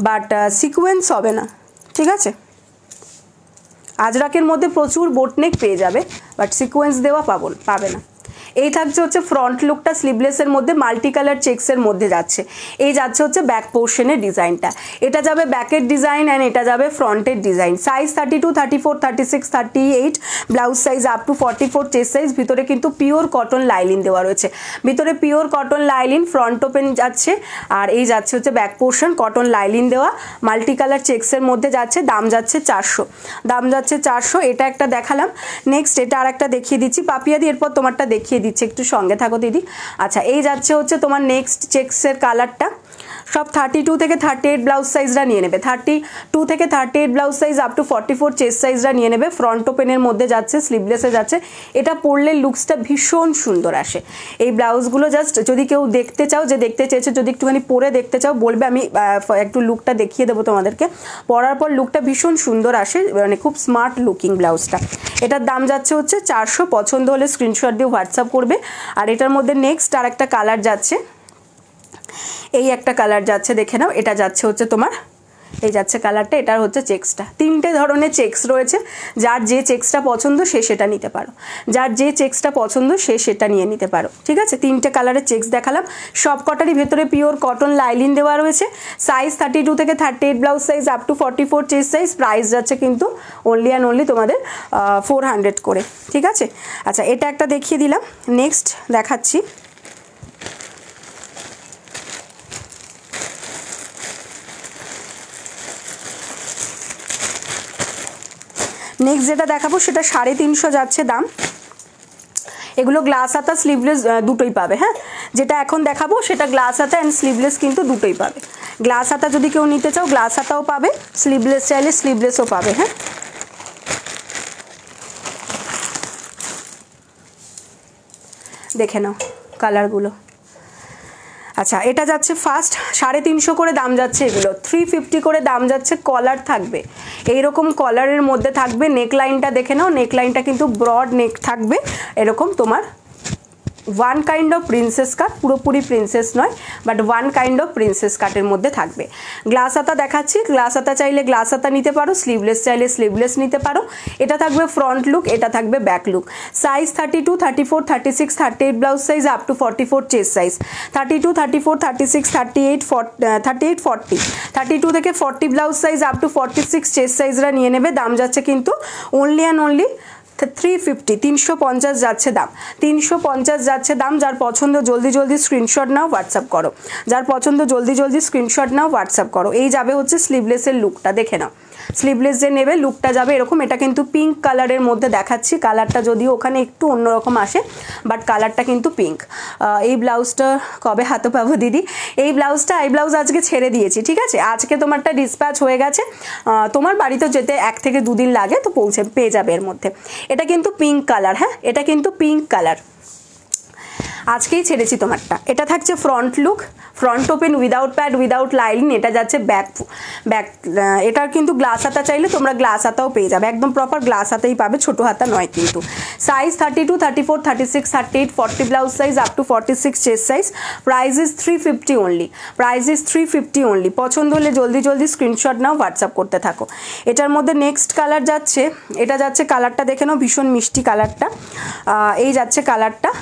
বাট সিকোয়েন্স হবে না, ঠিক আছে। আজরাকের মধ্যে প্রচুর বোটনেক পেয়ে যাবে বাট সিকোয়েন্স দেওয়া পাবে না। এই থাকছে হচ্ছে ফ্রন্ট লুকটা, স্লিভলেসের মধ্যে মাল্টি কালার চেক্সের মধ্যে যাচ্ছে। এই যাচ্ছে হচ্ছে ব্যাক পোর্শনের ডিজাইনটা, এটা যাবে ব্যাকের ডিজাইন অ্যান্ড এটা যাবে ফ্রন্টের design. Size 32, 34, 36, 38 blouse size up to 44 chest size, ভিতরে কিন্তু পিওর কটন লাইলিন দেওয়া রয়েছে, ভিতরে pure cotton lining, front open যাচ্ছে, আর এই যাচ্ছে হচ্ছে ব্যাক পোর্শন কটন লাইলিন দেওয়া, মাল্টি কালার চেক্সের মধ্যে যাচ্ছে, দাম যাচ্ছে 400, দাম যাচ্ছে 400। এটা একটা দেখালাম। নেক্সট এটা আর একটা দেখিয়ে দিচ্ছি পাপিয়াদি, এরপর তোমারটা দেখিয়ে দিচ্ছে, একটু সঙ্গে থাকো দিদি। আচ্ছা এই যাচ্ছে হচ্ছে তোমার নেক্সট চেক্সের কালারটা, সব 32 থেকে 38 ব্লাউজ সাইজরা নিয়ে নেবে, 32 থেকে 38 blouse size up to 44 chest সাইজরা নিয়ে নেবে, ফ্রন্ট ওপেনের মধ্যে যাচ্ছে, স্লিভলেসে যাচ্ছে, এটা পরলে লুকসটা ভীষণ সুন্দর আসে। এই ব্লাউজগুলো জাস্ট যদি কেউ দেখতে চাও, যে দেখতে চেয়েছে যদি একটুখানি পরে দেখতে চাও বলবে, আমি একটু লুকটা দেখিয়ে দেবো তোমাদেরকে, পরার পর লুকটা ভীষণ সুন্দর আসে, মানে খুব স্মার্ট লুকিং ব্লাউজটা। এটার দাম যাচ্ছে হচ্ছে 400, পছন্দ হলে স্ক্রিনশট দিয়ে হোয়াটসঅ্যাপ করবে। আর এটার মধ্যে নেক্সট আর একটা কালার যাচ্ছে, এই একটা কালার যাচ্ছে, দেখে নাও, এটা যাচ্ছে হচ্ছে তোমার, এই যাচ্ছে কালারটা, এটার হচ্ছে চেক্সটা, তিনটে ধরনের চেক্স রয়েছে, যার যে চেক্সটা পছন্দ সে সেটা নিতে পারো, যার যে চেক্সটা পছন্দ সে সেটা নিয়ে নিতে পারো, ঠিক আছে। তিনটে কালারের চেক্স দেখালাম, সব কটারই ভেতরে পিওর কটন লাইলিন দেওয়া রয়েছে। সাইজ 32 থেকে 38 blouse size up to 44 chest size, price যাচ্ছে কিন্তু অনলি অ্যান্ড অনলি তোমাদের 400 করে, ঠিক আছে। আচ্ছা এটা একটা দেখিয়ে দিলাম। নেক্সট দেখাচ্ছি, নেক্সট যেটা দেখাবো সেটা 350 যাচ্ছে দাম, এগুলো গ্লাস হাতা স্লিভলেস দুটোই পাবে, হ্যাঁ যেটা এখন দেখাবো সেটা গ্লাস হাতা অ্যান্ড স্লিভলেস কিন্তু দুটোই পাবে। গ্লাস হাতা যদি কেউ নিতে চাও গ্লাস হাতাও পাবে, স্লিভলেস চাইলে স্লিভলেসও পাবে, হ্যাঁ। দেখে নাও কালারগুলো। আচ্ছা এটা যাচ্ছে ফার্স্ট 350 করে দাম যাচ্ছে, এগুলো 350 করে দাম যাচ্ছে। কলার থাকবে এইরকম, কলারের মধ্যে থাকবে, নেকলাইনটা দেখে নাও, নেকলাইনটা কিন্তু ব্রড নেক থাকবে, এরকম তোমার ওয়ান কাইন্ড অফ প্রিন্সেস কাট, পুরোপুরি প্রিন্সেস নয় but one kind of princess কাটের মধ্যে থাকবে। গ্লাস হাতা দেখাচ্ছি, গ্লাস হাতা চাইলে গ্লাস হাতা নিতে পারো, স্লিভলেস চাইলে স্লিভলেস নিতে পারো। এটা থাকবে ফ্রন্ট লুক, এটা থাকবে back look. Size 32, 34, 36, 38 blouse size up to 44 chest size, 32, 34, 36, 38, 40, 32 থেকে 40 blouse size up to 46 chest সাইজরা নিয়ে নেবে, দাম যাচ্ছে কিন্তু অনলি অ্যান্ড অনলি 350, 350 যাচ্ছে দাম, 350 যাচ্ছে দাম। যার পছন্দ জলদি জলদি স্ক্রিনশট নাও, হোয়াটসঅ্যাপ করো, যার পছন্দ জলদি জলদি স্ক্রিনশট নাও, হোয়াটসঅ্যাপ করো। এই যাবে হচ্ছে স্লিভলেসের লুকটা, দেখে নাও, স্লিভলেস যে নেবে লুকটা যাবে এরকম। এটা কিন্তু পিঙ্ক কালারের মধ্যে দেখাচ্ছি, কালারটা যদিও ওখানে একটু অন্যরকম আসে বাট কালারটা কিন্তু পিঙ্ক। এই ব্লাউজটা কবে হাতে পাবো দিদি? এই ব্লাউজটা আই ব্লাউজ আজকে ছেড়ে দিয়েছি, ঠিক আছে, আজকে তোমারটা ডিসপ্যাচ হয়ে গেছে, তোমার বাড়িতে যেতে 1 থেকে 2 দিন লাগে, তো পেয়ে যাবে এর মধ্যে। এটা কিন্তু পিঙ্ক কালার, হ্যাঁ এটা কিন্তু পিঙ্ক কালার, আজকেই ছেড়েছি তোমারটা। এটা থাকছে front look, front open without pad without lining. এটা যাচ্ছে ব্যাক এটার কিন্তু গ্লাস হাতা চাইলে তোমরা গ্লাস হাতাও পেয়ে যাবে, একদম প্রপার গ্লাস হাতাই পাবে, ছোট হাতা নয় কিন্তু। Size 32, 34, 36, 38, 40 blouse size up to 46 chest size, price is 350 only, price is 350 only. পছন্দ হলে জলদি জলদি স্ক্রিনশট নাও, হোয়াটসঅ্যাপ করতে থাকো। এটার মধ্যে নেক্সট কালার যাচ্ছে, এটা যাচ্ছে কালারটা দেখে নাও, ভীষণ মিষ্টি কালারটা। এই যাচ্ছে কালারটা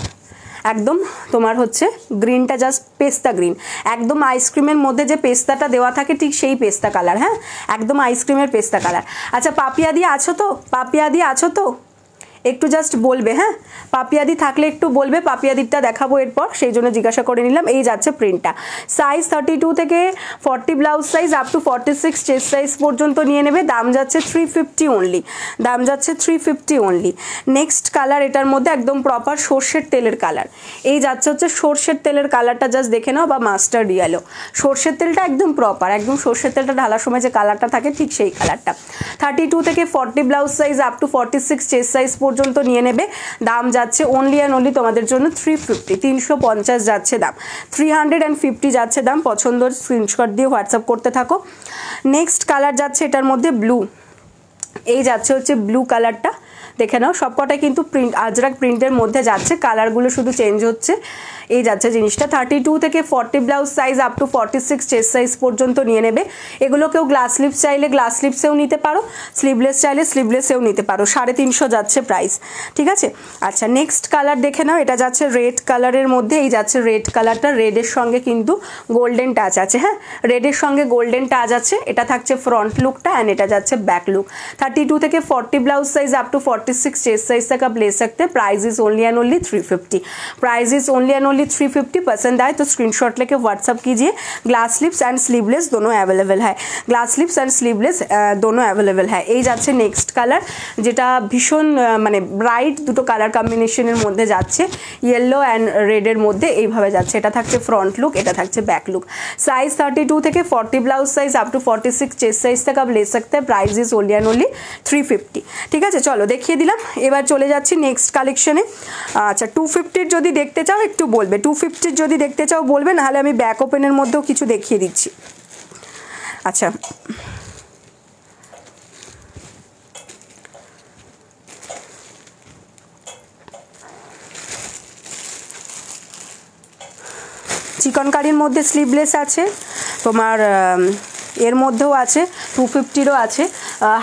একদম তোমার হচ্ছে গ্রিনটা জাস্ট পেস্তা গ্রিন, একদম আইসক্রিমের মধ্যে যে পেস্তাটা দেওয়া থাকে ঠিক সেই পেস্তা কালার, হ্যাঁ একদম আইসক্রিমের পেস্তা কালার। আচ্ছা পাপিয়া দিয়ে আছো তো? পাপিয়া দিয়ে আছো তো? একটু জাস্ট বলবে, হ্যাঁ পাপিয়াদি থাকলে একটু বলবে, পাপিয়াদিরটা দেখাবো এরপর, সেই জন্য জিজ্ঞাসা করে নিলাম। এই যাচ্ছে প্রিন্টটা, সাইজ 32 থেকে 40 blouse size up to 46 chest size পর্যন্ত নিয়ে নেবে। দাম যাচ্ছে 350 অনলি, দাম যাচ্ছে 350 অনলি। নেক্সট কালার এটার মধ্যে একদম প্রপার সর্ষের তেলের কালার, এই যাচ্ছে হচ্ছে সর্ষের তেলের কালারটা, জাস্ট দেখে নাও, বা মাস্টার্ড ইয়েলো। সর্ষের তেলটা একদম প্রপার, একদম সর্ষের তেলটা ঢালার সময় যে কালারটা থাকে ঠিক সেই কালারটা। 32 থেকে 40 blouse size up to 46 chest size পর্যন্ত নিয়ে নেবে। দাম যাচ্ছে অনলি অ্যান্ড অনলি তোমাদের জন্য 350, 350 যাচ্ছে দাম, 350 যাচ্ছে দাম। পছন্দের স্ক্রিনশট দিয়ে হোয়াটসঅ্যাপ করতে থাকো। নেক্সট কালার যাচ্ছে এটার মধ্যে ব্লু, এই যাচ্ছে হচ্ছে ব্লু কালারটা, দেখে নাও সবকটাই কিন্তু প্রিন্ট, আজরাক প্রিন্টের মধ্যে যাচ্ছে, কালারগুলো শুধু চেঞ্জ হচ্ছে। এই যাচ্ছে জিনিসটা 32 থেকে 40 blouse size up to 46 chest size পর্যন্ত নিয়ে নেবে। এগুলো কেউ গ্লাস স্লিপস চাইলে গ্লাস স্লিপসেও নিতে পারো, স্লিভলেস চাইলে স্লিভলেসেও নিতে পারো। 350 যাচ্ছে প্রাইস, ঠিক আছে। আচ্ছা নেক্সট কালার দেখে নাও, এটা যাচ্ছে রেড কালারের মধ্যে, এই যাচ্ছে রেড কালারটা, রেডের সঙ্গে কিন্তু গোল্ডেন টাচ আছে, হ্যাঁ রেডের সঙ্গে গোল্ডেন টাচ আছে। এটা থাকছে ফ্রন্ট লুকটা অ্যান্ড এটা যাচ্ছে बैक लुक। 32 থেকে 40 blouse size up to 46 chest size तक आप ले सकते हैं। Price is only and only 350, price is only and only 350। पसंद आए तो स्क्रीनशॉट लेके व्हाट्सअप कीजिए। ग्लास स्लिप्स एंड स्लीवलेस दोनों अवेलेबल है, ग्लास स्लिप्स एंड स्लीवलेस दोनों अवेलेबल है। এই যাচ্ছে নেক্সট কালার, যেটা ভীষণ মানে ব্রাইট দুটো কালার কম্বিনেশনের মধ্যে যাচ্ছে, ইয়েলো অ্যান্ড রেডের মধ্যে এইভাবে যাচ্ছে। এটা থাকছে ফ্রন্ট লুক, এটা থাকছে बैक लुक। साइज 32 থেকে 40 blouse size up to 46 chest size तक आप ले सकते हैं। Price is only and only 350, ঠিক আছে। চলো দেখিয়ে দিলাম, এবার চলে যাচ্ছি নেক্সট কালেকশনে। আচ্ছা 250 যদি দেখতে চাও একটু বলবে, 250 যদি দেখতে চাও বলবে, নাহলে আমি ব্যাক ওপেনের মধ্যেও কিছু দেখিয়ে দিচ্ছি। আচ্ছা চিকনকারির মধ্যে স্লিভলেস আছে তোমার, এর মধ্যেও আছে 250রও আছে।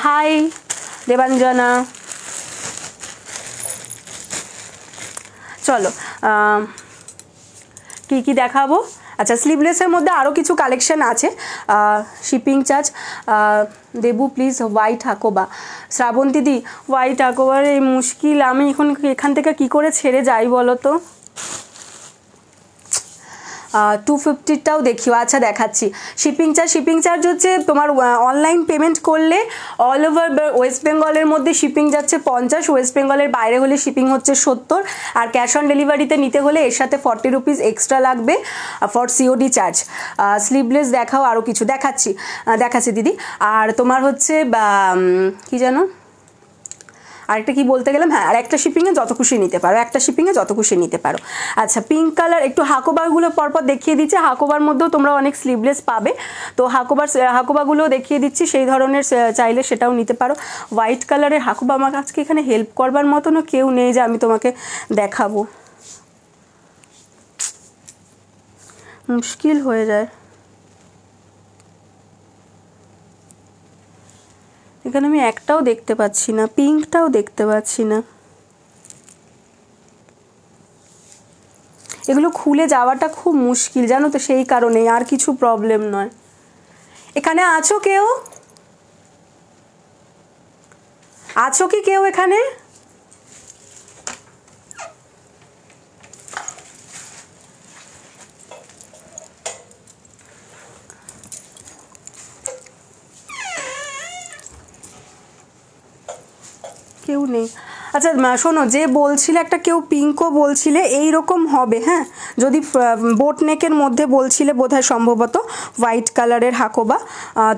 হাই দেবাঞ্জনা, চলো কি কি দেখাবো। আচ্ছা স্লিভলেসের মধ্যে আরও কিছু কালেকশন আছে। শিপিং চার্জ দেবু প্লিজ। হোয়াইট হাকোবা, শ্রাবন্তী দি হোয়াইট হাকোবার এই মুশকিল, আমি এখন এখান থেকে কি করে ছেড়ে যাই বলো তো। 250টাও দেখিও, আচ্ছা দেখাচ্ছি। শিপিং চার্জ হচ্ছে তোমার অনলাইন পেমেন্ট করলে অল ওভার ওয়েস্ট বেঙ্গলের মধ্যে শিপিং যাচ্ছে 50, ওয়েস্ট বেঙ্গলের বাইরে হলে শিপিং হচ্ছে 70, আর ক্যাশ অন ডেলিভারিতে নিতে হলে এর সাথে 40 রুপিস এক্সট্রা লাগবে ফর সিওডি চার্জ। স্লিভলেস দেখাও, আরও কিছু দেখাচ্ছি দিদি। আর তোমার হচ্ছে কি জানো আরেকটা কি বলতে গেলাম, হ্যাঁ আর একটা শিপিংয়ে যত খুশি নিতে পারো, একটা শিপিংয়ে যত খুশি নিতে পারো। আচ্ছা পিঙ্ক কালার একটু হাকোবাগুলো পরপর দেখিয়ে দিচ্ছে, হাকোবার মধ্যেও তোমরা অনেক স্লিভলেস পাবে, তো হাকোবাগুলো দেখিয়ে দিচ্ছি, সেই ধরনের চাইলে সেটাও নিতে পারো। হোয়াইট কালারের হাকোবা, আমার আজকে এখানে হেল্প করবার মতনও কেউ নেই যে আমি তোমাকে দেখাবো, মুশকিল হয়ে যায়। এখানে আমি একটাও দেখতে পাচ্ছি না, পিঙ্কটাও দেখতে পাচ্ছি না। এগুলো খুলে যাওয়াটা খুব মুশকিল জানো তো, সেই কারণে, আর কিছু প্রবলেম নয়। এখানে আছো কেউ? আছো কি কেউ এখানে? কেউ নেই। আচ্ছা শোনো, যে বলছিলে একটা কেউ পিঙ্কও বলছিলে, এই রকম হবে, হ্যাঁ যদি বোট নেকের মধ্যে বলছিলে বোধহয় সম্ভবত হোয়াইট কালারের হাকোবা,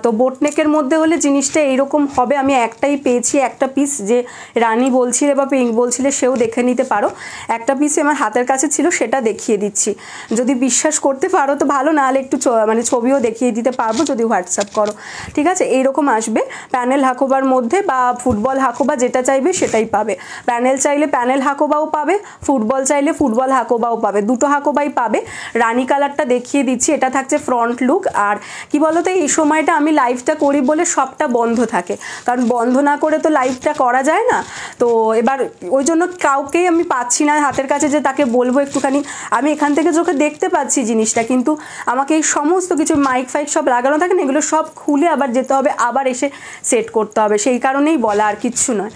তো বোট নেকের মধ্যে হলে জিনিসটা এইরকম হবে। আমি একটাই পেয়েছি, একটা পিস, যে রানী বলছিলে বা পিঙ্ক বলছিলে সেও দেখে নিতে পারো, একটা পিস আমার হাতের কাছে ছিল, সেটা দেখিয়ে দিচ্ছি। যদি বিশ্বাস করতে পারো তো ভালো, নাহলে একটু মানে ছবিও দেখিয়ে দিতে পারবো যদি হোয়াটসঅ্যাপ করো, ঠিক আছে। এইরকম আসবে প্যানেল হাকোবার মধ্যে, বা ফুটবল হাকোবা, যেটা চাইবে সেটাই পাবে। প্যানেল চাইলে প্যানেল হাকোবাও পাবে, ফুটবল চাইলে ফুটবল হাকোবাও পাবে, দুটো হাকোবাই পাবে। রানী কালারটা দেখিয়ে দিচ্ছি, এটা থাকছে ফ্রন্ট লুক। আর কি বলো তো, এই সময়টা আমি লাইভটা করি বলে সবটা বন্ধ থাকে, কারণ বন্ধ না করে তো লাইভটা করা যায় না, তো এবার ওই জন্য কাউকেই আমি পাচ্ছি না হাতের কাছে যে তাকে বলবো একটুখানি। আমি এখান থেকে চোখে দেখতে পাচ্ছি জিনিসটা, কিন্তু আমাকে এই সমস্ত কিছু মাইক ফাইক সব লাগানো থাকে না, এগুলো সব খুলে আবার যেতে হবে, আবার এসে সেট করতে হবে, সেই কারণেই বলা, আর কিচ্ছু নয়।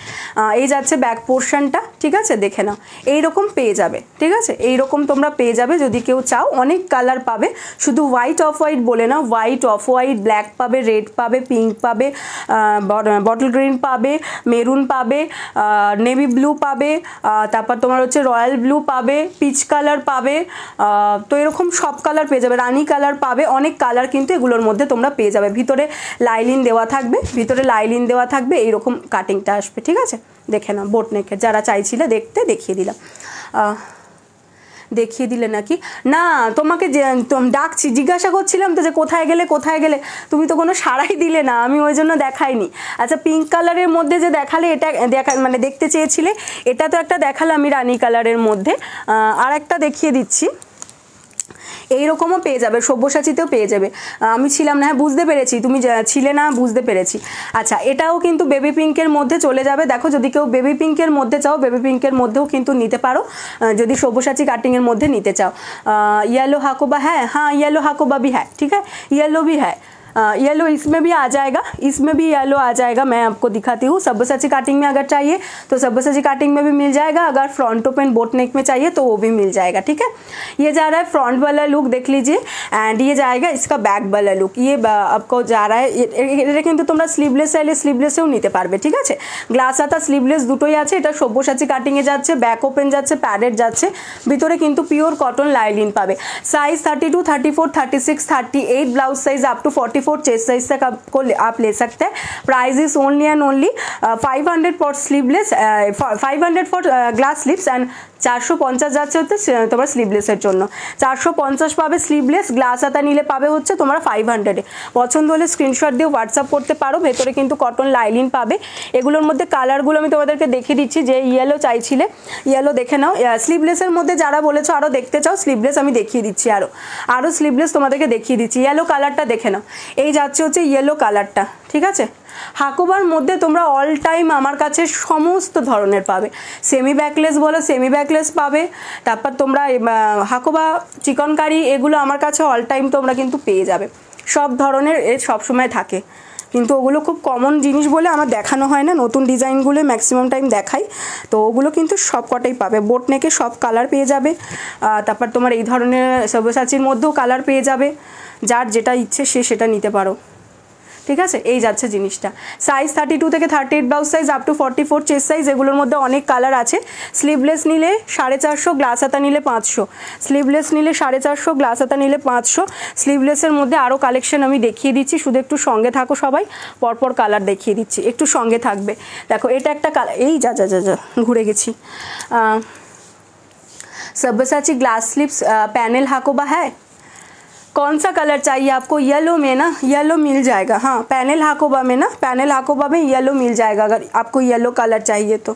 এই যাচ্ছে ব্যাক ব্যাক পোর্শনটা, ঠিক আছে, দেখে নাও এইরকম পেয়ে যাবে, ঠিক আছে, এইরকম তোমরা পেয়ে যাবে। যদি কেউ চাও অনেক কালার পাবে, শুধু হোয়াইট অফ হোয়াইট বলে না, হোয়াইট অফ হোয়াইট, ব্ল্যাক পাবে, রেড পাবে, পিঙ্ক পাবে, বটল গ্রিন পাবে, মেরুন পাবে, নেভি ব্লু পাবে, তারপর তোমার হচ্ছে রয়্যাল ব্লু পাবে, পিচ কালার পাবে, তো এরকম সব কালার পেয়ে যাবে, রানি কালার পাবে, অনেক কালার কিন্তু এগুলোর মধ্যে তোমরা পেয়ে যাবে। ভিতরে লাইলিন দেওয়া থাকবে, ভিতরে লাইলিন দেওয়া থাকবে, এইরকম কাটিংটা আসবে, ঠিক আছে, দেখে নাও। বোট নেকের যারা চাইছিলে দেখতে দেখিয়ে দিলাম। দেখিয়ে দিলে নাকি না, তোমাকে ডাকছি, জিজ্ঞাসা করছিলাম তো যে কোথায় গেলে কোথায় গেলে, তুমি তো কোনো সাড়াই দিলে না, আমি ওই জন্য দেখাইনি। আচ্ছা, পিঙ্ক কালারের মধ্যে যে দেখালে, এটা মানে দেখতে চেয়েছিলে, এটা তো একটা দেখালে আমি রানি কালারের মধ্যে, আর একটা দেখিয়ে দিচ্ছি, এইরকমও পেয়ে যাবে, সব্যসাচীতেও পেয়ে যাবে। আমি ছিলাম না, হ্যাঁ বুঝতে পেরেছি, তুমি ছিলে না, বুঝতে পেরেছি। আচ্ছা, এটাও কিন্তু বেবি পিঙ্কের মধ্যে চলে যাবে। দেখো, যদি কেউ বেবি পিঙ্কের মধ্যে চাও, বেবি পিঙ্কের মধ্যেও কিন্তু নিতে পারো, যদি সব্যসাচী কাটিংয়ের মধ্যে নিতে চাও। येलो हाकोबा है, हाँ येलो हाकोबा भी है, ठीक है, येलो भी है, येलो इसमें भी आ जाएगा, इसमें भी येलो आ जाएगा, मैं आपको दिखाती हूँ। सब्यसाची काटिंग में अगर चाहिए तो सब्यसाची काटिंग में भी मिल जाएगा, अगर फ्रंट ओपन बोट नेक में चाहिए तो वो भी मिल जाएगा, ठीक है। ये जा रहा है फ्रंट वाला लुक, देख लीजिए, एंड ये जाएगा इसका बैक वाला लुक, ये आपको जा रहा है। এটা কিন্তু তোমরা স্লিভলেস চাইলে স্লিভলেসেও নিতে পারবে, ঠিক আছে। গ্লাস হাতা স্লিভলেস দুটোই আছে। এটা সব্যসাচী কাটিংয়ে যাচ্ছে, ব্যাক ওপেন যাচ্ছে, প্যাডেড যাচ্ছে, ভিতরে কিন্তু পিওর কটন লাইলিন পাবে। Size 32, 34, 36, 38, blouse size up to 44 chest size तक आपको आप ले सकते हैं। Price is only and only 500 for sleeveless, 500 for glass sleeves and 450 যাচ্ছে হচ্ছে তোমার স্লিভলেসের জন্য। 450 পাবে স্লিভলেস, গ্লাস হাতা নিলে পাবে হচ্ছে তোমরা 500-এ। পছন্দ হলে স্ক্রিনশট দিয়ে হোয়াটসঅ্যাপ করতে পারো। ভেতরে কিন্তু কটন লাইলিন পাবে। এগুলোর মধ্যে কালারগুলো আমি তোমাদেরকে দেখিয়ে দিচ্ছি। যে ইয়েলো চাইছিলে, ইয়েলো দেখে নাও। স্লিভলেসের মধ্যে যারা বলেছো আরও দেখতে চাও, স্লিভলেস আমি দেখিয়ে দিচ্ছি, আরও স্লিভলেস তোমাদেরকে দেখিয়ে দিচ্ছি। ইয়েলো কালারটা দেখে নাও, এই যাচ্ছে হচ্ছে ইয়েলো কালারটা, ঠিক আছে। হাকোবার মধ্যে তোমরা অল টাইম আমার কাছে সমস্ত ধরনের পাবে। সেমি ব্যাকলেস বলো, সেমি ব্যাকলেস পাবে। তারপর তোমরা হাকোবা চিকনকারি, এগুলো আমার কাছে অল টাইম তোমরা কিন্তু পেয়ে যাবে। সব ধরনের সবসময় থাকে, কিন্তু ওগুলো খুব কমন জিনিস বলে আমার দেখানো হয় না। নতুন ডিজাইনগুলো ম্যাক্সিমাম টাইম দেখাই, তো ওগুলো কিন্তু সব কটাই পাবে। বোট নেকে সব কালার পেয়ে যাবে। তারপর তোমার এই ধরনের সব্যসাচীর মধ্যেও কালার পেয়ে যাবে। যার যেটা ইচ্ছে সে সেটা নিতে পারো, ঠিক আছে। এই যাচ্ছে জিনিসটা। সাইজ 32 থেকে 38 blouse size up to 44 chest size. এগুলোর মধ্যে অনেক কালার আছে। স্লিভলেস নিলে 450, গ্লাস হাতা নিলে 500। স্লিভলেস নিলে 450, গ্লাস হাতা নিলে 500। স্লিভলেসের মধ্যে আরও কালেকশন আমি দেখিয়ে দিচ্ছি, শুধু একটু সঙ্গে থাকো সবাই। পরপর কালার দেখিয়ে দিচ্ছি, একটু সঙ্গে থাকবে। দেখো, এটা একটা কালার, এই যা যা যা যা ঘুরে গেছি। सब्यसाची ग्लास स्लीव्स पैनल हाकोबा है। कौन सा कलर चाहिए आपको? येलो में ना, येलो मिल जाएगा। हाँ, पैनल हाकोबा में ना, पैनल हाकोबा में येलो मिल जाएगा। अगर आपको येलो कलर चाहिए तो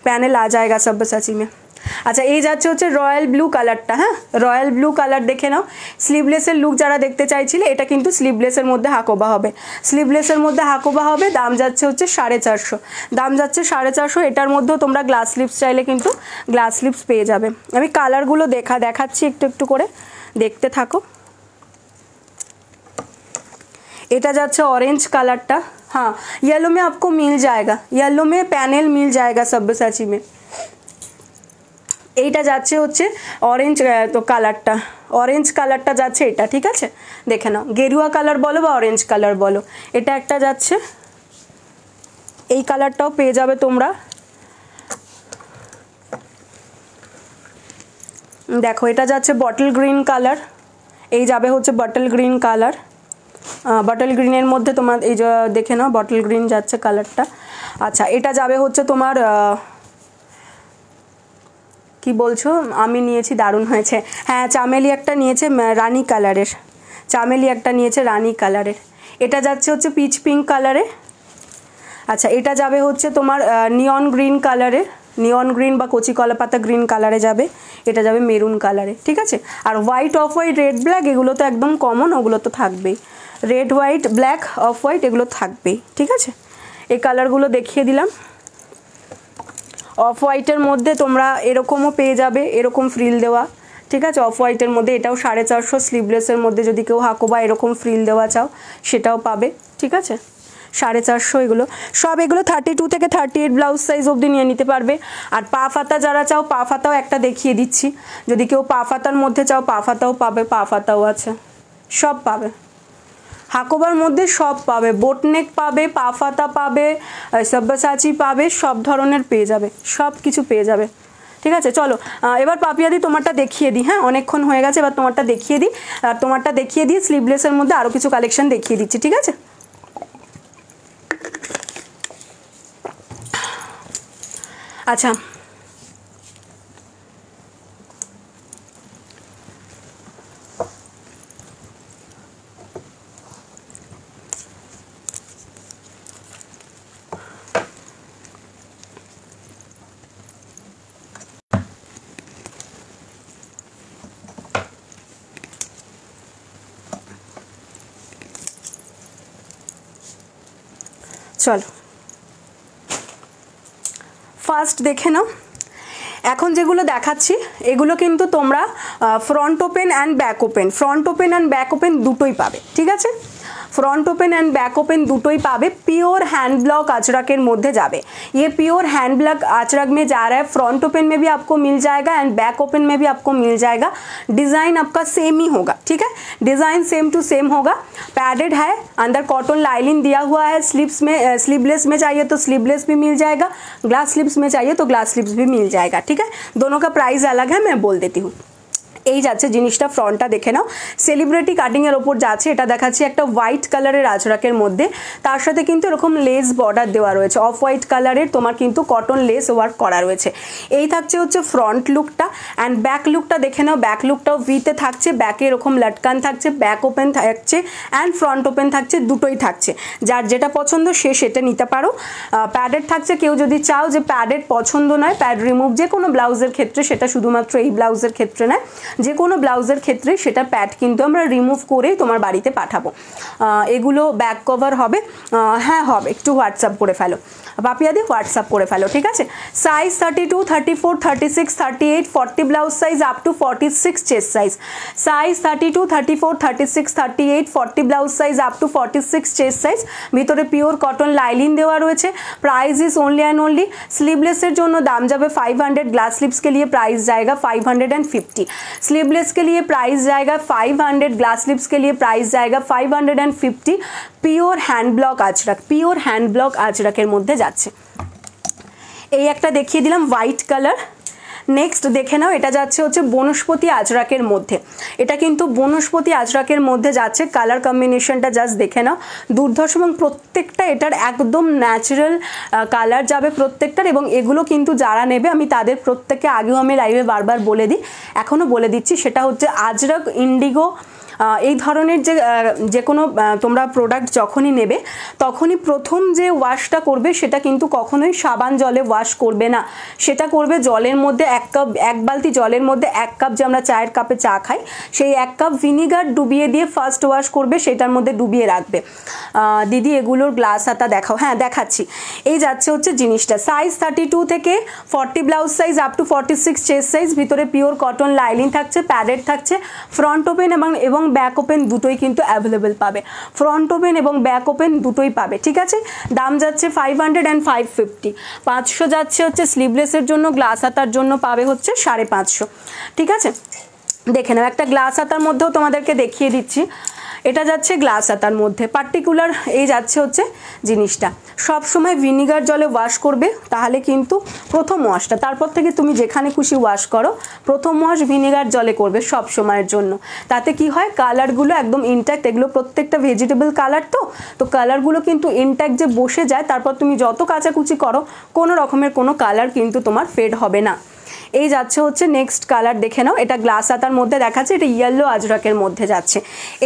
पैनल आ जाएगा सब्यसाची में। আচ্ছা, এই যাচ্ছে হচ্ছে রয়্যাল ব্লু কালারটা। হ্যাঁ, রয়্যাল ব্লু কালার দেখে নাও। স্লিভলেসের লুক যারা দেখতে চাইছিলে, এটা কিন্তু স্লিভলেসের মধ্যে হাকোবা হবে। স্লিভলেসের মধ্যে হাকোবা হবে। দাম যাচ্ছে হচ্ছে 450, দাম যাচ্ছে 450। এটার মধ্যেও তোমরা গ্লাস স্লিভস চাইলে কিন্তু গ্লাস স্লিভস পেয়ে যাবে। আমি কালারগুলো দেখাচ্ছি একটু একটু করে, দেখতে থাকো। এটা যাচ্ছে অরেঞ্জ কালারটা। हाँ, येलो में आपको मिल जाएगा, येलो में पैनल मिल जाएगा सब्यसाची में। এইটা যাচ্ছে হচ্ছে অরেঞ্জ, তো কালারটা অরেঞ্জ কালারটা যাচ্ছে এটা, ঠিক আছে। দেখে নাও, গেরুয়া কালার বলো বা অরেঞ্জ কালার বলো, এটা একটা যাচ্ছে। এই কালারটাও পেয়ে যাবে তোমরা। দেখো, এটা যাচ্ছে বটল গ্রিন কালার। এই যাবে হচ্ছে বটল গ্রিন কালার। বটল গ্রিনের মধ্যে তোমার এই যে দেখে নাও, বটল গ্রিন যাচ্ছে কালারটা। আচ্ছা, এটা যাবে হচ্ছে তোমার কি বলছো, আমি নিয়েছি, দারুণ হয়েছে। হ্যাঁ, চামেলি একটা নিয়েছে রানি কালারের, চামেলি একটা নিয়েছে রানি কালারের। এটা যাচ্ছে হচ্ছে পিচ পিঙ্ক কালারে। আচ্ছা, এটা যাবে হচ্ছে তোমার নিয়ন গ্রিন কালারের, নিয়ন গ্রিন বা কচি কলা পাতা গ্রিন কালারে যাবে। এটা যাবে মেরুন কালারে, ঠিক আছে। আর white, off white, red black এগুলো তো একদম কমন, ওগুলো তো থাকবেই। Red white black off white এগুলো থাকবেই, ঠিক আছে। এই কালারগুলো দেখিয়ে দিলাম। অফ হোয়াইটের মধ্যে তোমরা এরকমও পেয়ে যাবে, এরকম ফ্রিল দেওয়া, ঠিক আছে। অফ হোয়াইটের মধ্যে এটাও 450। স্লিভলেসের মধ্যে যদি কেউ হাকোবা এরকম ফ্রিল দেওয়া চাও সেটাও পাবে, ঠিক আছে। 450 এগুলো সব, এগুলো 32 থেকে 38 ব্লাউজ সাইজ অবধি নিয়ে নিতে পারবে। আর পা ফাতা যারা চাও, পা ফাতাও একটা দেখিয়ে দিচ্ছি, যদি কেউ পা ফাতার মধ্যে চাও পা ফাতাও পাবে, পা ফাতাও আছে, সব পাবে হাকোবার মধ্যে, সব পাবে, বোটনেক পাবে, পা ফাতা পাবে, সব্যসাচী পাবে, সব ধরনের পেয়ে যাবে, সব কিছু পেয়ে যাবে। ঠিক আছে, চলো এবার পাপিয়াদি তোমারটা দেখিয়ে দিই। হ্যাঁ, অনেকক্ষণ হয়ে গেছে, এবার তোমারটা দেখিয়ে দিই। আর তোমারটা দেখিয়ে দিয়ে স্লিভলেসের মধ্যে আরও কিছু কালেকশন দেখিয়ে দিচ্ছি। ঠিক আছে, আচ্ছা চলো ফার্স্ট দেখে নাও। এখন যেগুলো দেখাচ্ছি এগুলো কিন্তু তোমরা front open and back open, front open and back open দুটোই পাবে। ঠিক আছে, front open and back open दुटोई पावे। प्योर हैंड ब्लॉक अचरकेर मध्य जाबे, ये प्योर हैंड ब्लॉक अचरक में जा रहा है। फ्रंट ओपन में भी आपको मिल जाएगा एंड बैक ओपन में भी आपको मिल जाएगा। डिज़ाइन आपका सेम ही होगा। ठीक है, डिज़ाइन सेम टू सेम होगा। पैडेड है, अंदर कॉटन लाइनिंग दिया हुआ है। स्लीव्स में स्लीवलेस में चाहिए तो स्लीवलेस भी मिल जाएगा, ग्लास स्लीव्स में चाहिए तो ग्लास स्लीव्स भी मिल जाएगा। ठीक है, दोनों का प्राइस अलग है, मैं बोल देती हूँ। এই যাচ্ছে জিনিসটা, ফ্রন্টটা দেখে নাও, সেলিব্রিটি কাটিং এর উপর যাচ্ছে। এটা দেখাচ্ছি একটা হোয়াইট কালারের আজরাকের মধ্যে, তার সাথে কিন্তু এরকম লেস বর্ডার দেওয়া রয়েছে, অফ হোয়াইট কালারের তোমার কিন্তু কটন লেস ওয়ার্ক করা রয়েছে। এই থাকছে হচ্ছে ফ্রন্ট লুকটা। অ্যান্ড ব্যাক লুকটা দেখে নাও, ব্যাক লুকটাও ভিতে থাকছে, ব্যাকে এরকম লটকান থাকছে, ব্যাক ওপেন থাকছে অ্যান্ড ফ্রন্ট ওপেন থাকছে, দুটোই থাকছে। যার যেটা পছন্দ সে সেটা নিতে পারো। প্যাডেড থাকছে, কেউ যদি চাও যে প্যাডেড পছন্দ নয়, প্যাড রিমুভ যে কোনো ব্লাউজের ক্ষেত্রে, সেটা শুধুমাত্র এই ব্লাউজের ক্ষেত্রে নয়, যে কোনো ব্লাউজের ক্ষেত্রে সেটা প্যাড কিন্তু আমরা রিমুভ করেই তোমার বাড়িতে পাঠাবো। এগুলো ব্যাক কভার হবে, হ্যাঁ হবে, একটু হোয়াটসঅ্যাপ করে ফেলো পাপিয়াদি, হোয়াটসঅ্যাপ করে ফেলো। ঠিক আছে, size 32, 34, 36, 38, 40 blouse size up to 46 chest size. Size 32, 34, 36, 38, 40 blouse size up to 46 chest size. ভিতরে পিওর কটন লাইলিন দেওয়া রয়েছে। Price is only and only, स्लीवलेसের জন্য দাম যাবে 500, ग्लास स्लीव्स के लिए प्राइस जाएगा 550। स्लीवलेस के लिए प्राइस जाएगा 500, ग्लास स्लीव्स के लिए प्राइस जाएगा 550। Pure hand block Ajrakh, pure hand block আজরাকের মধ্যে যাচ্ছে। এই একটা দেখিয়ে দিলাম হোয়াইট কালার। নেক্সট দেখে নাও, এটা যাচ্ছে হচ্ছে বনস্পতি আজরাকের মধ্যে। এটা কিন্তু বনস্পতি আজরাকের মধ্যে যাচ্ছে। কালার কম্বিনেশনটা জাস্ট দেখে নাও, দুর্ধর্ষ, এবং প্রত্যেকটা এটার একদম ন্যাচারাল কালার যাবে প্রত্যেকটার। এবং এগুলো কিন্তু যারা নেবে, আমি তাদের প্রত্যেককে আগেও আমি লাইভে বারবার বলে দিই, এখনও বলে দিচ্ছি, সেটা হচ্ছে আজরাক, ইন্ডিগো, এই ধরনের যে কোনো তোমরা প্রোডাক্ট যখনই নেবে তখনই প্রথম যে ওয়াশটা করবে সেটা কিন্তু কখনোই সাবান জলে ওয়াশ করবে না, সেটা করবে জলের মধ্যে এক বালতি জলের মধ্যে 1 কাপ, যে আমরা চায়ের কাপে চা খাই সেই 1 কাপ ভিনিগার ডুবিয়ে দিয়ে ফার্স্ট ওয়াশ করবে, সেটার মধ্যে ডুবিয়ে রাখবে। দিদি এগুলোর গ্লাস হাতা দেখাও, হ্যাঁ দেখাচ্ছি। এই যাচ্ছে হচ্ছে জিনিসটা, সাইজ 32 থেকে 40 blouse size up to 46 chest size. ভিতরে পিওর কটন লাইনিং থাকছে, প্যাডেড থাকছে, ফ্রন্ট ওপেন এবং ব্যাক ওপেন দুটোই কিন্তু অ্যাভেলেবেল পাবে। ফ্রন্ট ওপেন এবং ব্যাক ওপেন দুটোই পাবে। ঠিক আছে, দাম যাচ্ছে 500 and 550। 500 যাচ্ছে হচ্ছে স্লিভলেসের জন্য, গ্লাস হাতার জন্য পাবে হচ্ছে 550। ঠিক আছে, দেখে নাও, একটা গ্লাস হাতার মধ্যেও তোমাদেরকে দেখিয়ে দিচ্ছি। এটা যাচ্ছে গ্লাস হাতার মধ্যে পার্টিকুলার। এই যাচ্ছে হচ্ছে জিনিসটা, সব সময় ভিনিগার জলে ওয়াশ করবে, তাহলে কিন্তু প্রথম ওয়াশটা, তারপর থেকে তুমি যেখানে খুশি ওয়াশ করো, প্রথম ওয়াশ ভিনিগার জলে করবে সব সময়ের জন্য। তাতে কি হয়, কালারগুলো একদম ইনট্যাক্ট, এগুলো প্রত্যেকটা ভেজিটেবল কালার, তো কালারগুলো কিন্তু ইনট্যাক্ট যে বসে যায়, তারপর তুমি যত কাচাকুচি করো কোনো রকমের কোনো কালার কিন্তু তোমার ফেড হবে না। এই যাচ্ছে হচ্ছে নেক্সট কালার, দেখে নাও, এটা গ্লাস হাতার মধ্যে দেখাচ্ছে, এটা ইয়েলো আজরাকের মধ্যে যাচ্ছে।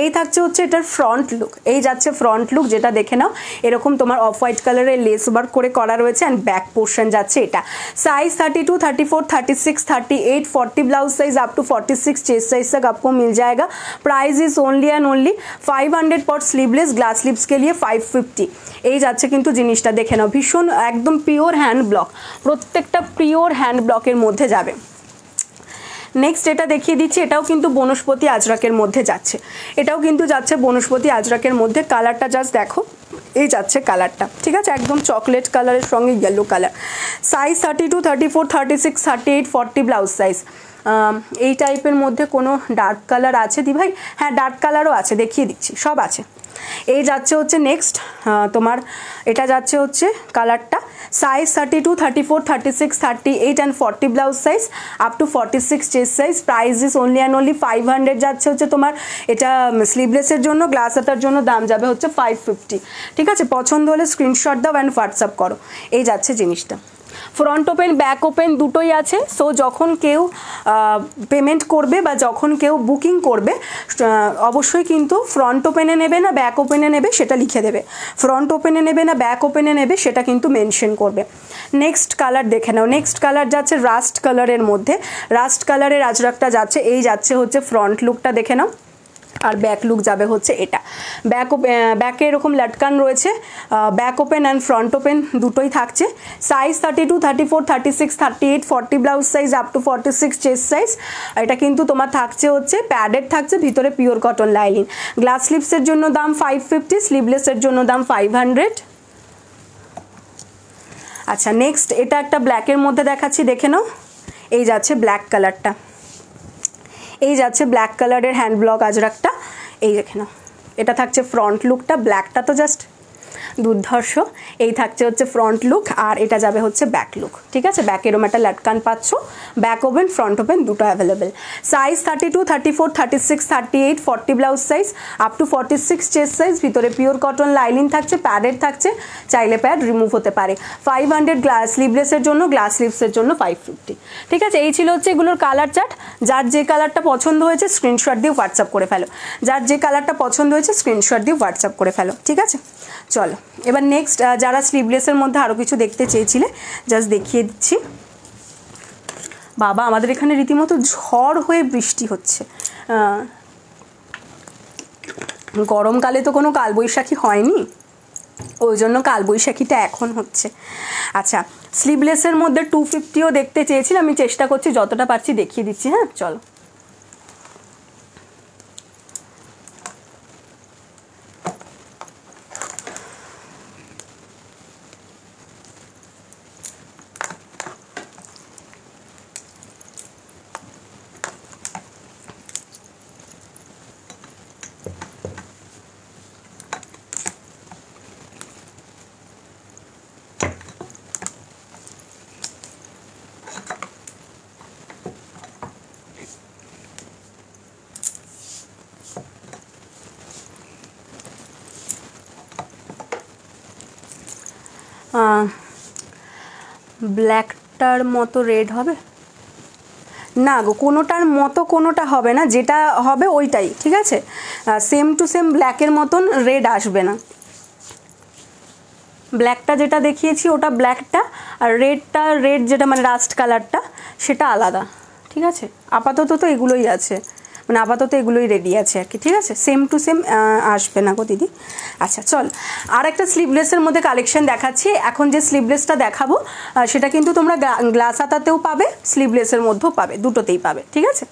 এই থাকছে হচ্ছে এটার ফ্রন্ট লুক, এই যাচ্ছে ফ্রন্ট লুক, যেটা দেখে নাও এরকম তোমার অফ হোয়াইট কালারের লেস ওয়ার্ক করে করা রয়েছে। অ্যান্ড ব্যাক পোর্শন যাচ্ছে এটা। Size 32, 34, 36, 38, 40 blouse size up to 46 chest size तक आपको मिल जाएगा। Price is only and only 500 पर स्लीवलेस, ग्लास स्लीव्स के लिए 550। এই যাচ্ছে কিন্তু জিনিসটা, দেখে নাও, ভীষণ একদম পিওর হ্যান্ড ব্লক, প্রত্যেকটা পিওর হ্যান্ড ব্লকের মধ্যে যাবে। নেক্সট এটা দেখিয়ে দিচ্ছি, এটাও কিন্তু বনস্পতি আজরাকের মধ্যে যাচ্ছে, এটাও কিন্তু যাচ্ছে বনস্পতি আজরাকের মধ্যে। কালারটা জাস্ট দেখো, এই যাচ্ছে কালারটা, ঠিক আছে, একদম চকলেট কালারের সঙ্গে yellow colour. Size 32, 34, 36, 38, 40 blouse size. এই টাইপের মধ্যে কোনো ডার্ক কালার আছে দি ভাই? হ্যাঁ, ডার্ক কালারও আছে, দেখিয়ে দিচ্ছি, সব আছে। এই যাচ্ছে হচ্ছে নেক্সট তোমার, এটা যাচ্ছে হচ্ছে কালারটা। Size 32, 34, 36, 38 and 40 blouse size, up to 46 chest size. Price is only and only 500 যাচ্ছে হচ্ছে তোমার। এটা স্লিভলেসের জন্য, গ্লাস হাতার জন্য দাম যাবে হচ্ছে 550। ঠিক আছে, পছন্দ হলে স্ক্রিনশট দাও অ্যান্ড হোয়াটসঅ্যাপ করো। এই যাচ্ছে জিনিসটা। ফ্রন্ট ওপেন ব্যাক ওপেন দুটোই আছে। সো যখন কেউ পেমেন্ট করবে বা যখন কেউ বুকিং করবে, অবশ্যই কিন্তু ফ্রন্ট ওপেনে নেবে না ব্যাক ওপেনে নেবে সেটা লিখে দেবে। ফ্রন্ট ওপেনে নেবে না ব্যাক ওপেনে নেবে সেটা কিন্তু মেনশন করবে। নেক্সট কালার দেখে নাও। নেক্সট কালার যাচ্ছে রাস্ট কালারের মধ্যে। রাস্ট কালারের আজরাকটা যাচ্ছে, এই যাচ্ছে হচ্ছে ফ্রন্ট লুকটা দেখে নাও, আর ব্যাক লুক যাবে হচ্ছে এটা। ব্যাকে এরকম লাটকান রয়েছে, back open and front open দুটোই থাকছে। Size 32, 34, 36, 38, 40 blouse size, up to 46 chest size. এটা কিন্তু তোমার থাকছে হচ্ছে প্যাডেড থাকছে, ভিতরে পিওর কটন লাইনিং। গ্লাস স্লিভসের জন্য দাম 550, স্লিভলেসের জন্য দাম 500। আচ্ছা, নেক্সট এটা একটা ব্ল্যাকের মধ্যে দেখাচ্ছি, দেখে নাও। এই যাচ্ছে ব্ল্যাক কালারটা, এই যাচ্ছে ব্ল্যাক কালারের হ্যান্ড ব্লক আজরাকটা। এই দেখে নাও, এটা থাকছে ফ্রন্ট লুকটা। ব্ল্যাকটা তো জাস্ট দুর্ধর্ষ। এই থাকছে হচ্ছে ফ্রন্ট লুক, আর এটা যাবে হচ্ছে ব্যাক লুক। ঠিক আছে, ব্যাক এরম একটা লাটকান পাচ্ছ। ব্যাক ওপেন ফ্রন্ট ওপেন দুটো available. Size 32, 34, 36, 38, 40 blouse size, up to 46 chest size. ভিতরে পিওর কটন লাইনিং থাকছে, প্যাডেড থাকছে, চাইলে প্যাড রিমুভ হতে পারে। 500 গ্লাস স্লিভলেসের জন্য, গ্লাস স্লিভসের জন্য 550। ঠিক আছে, এই ছিল হচ্ছে এগুলোর কালার চার্ট। যার যে কালারটা পছন্দ হয়েছে স্ক্রিনশট দিয়ে হোয়াটসঅ্যাপ করে ফেলো। যার যে কালারটা পছন্দ হয়েছে স্ক্রিনশট দিয়ে হোয়াটসঅ্যাপ করে ফেলো। ঠিক আছে, চলো এবার নেক্সট যারা স্লিভলেসের মধ্যে আরও কিছু দেখতে চেয়েছিলে জাস্ট দেখিয়ে দিচ্ছি। বাবা, আমাদের এখানে রীতিমতো ঝড় হয়ে বৃষ্টি হচ্ছে। গরমকালে তো কোনো কালবৈশাখী হয়নি, ওই জন্য কালবৈশাখীটা এখন হচ্ছে। আচ্ছা, স্লিভলেসের মধ্যে 250ও দেখতে চেয়েছিলাম, আমি চেষ্টা করছি যতটা পারছি দেখিয়ে দিচ্ছি। হ্যাঁ, চলো। ব্ল্যাকটার মতো রেড হবে না গো, কোনোটার মতো কোনোটা হবে না, যেটা হবে ওইটাই। ঠিক আছে, সেম টু সেম ব্ল্যাকের মতন রেড আসবে না। ব্ল্যাকটা যেটা দেখিয়েছি ওটা ব্ল্যাকটা, আর রেডটা, রেড যেটা মানে রাস্ট কালারটা সেটা আলাদা। ঠিক আছে, আপাতত তো এগুলোই আছে, মানে আপাতত এগুলোই রেডি আছে আর কি। ঠিক আছে, সেম টু সেম আসবে না গো দিদি। আচ্ছা, চল আর একটা স্লিভলেসের মধ্যে কালেকশন দেখাচ্ছি। এখন যে স্লিভলেসটা দেখাবো সেটা কিন্তু তোমরা গ্লাস হাতাতেও পাবে, স্লিভলেসের মধ্যেও পাবে, দুটোতেই পাবে। ঠিক আছে,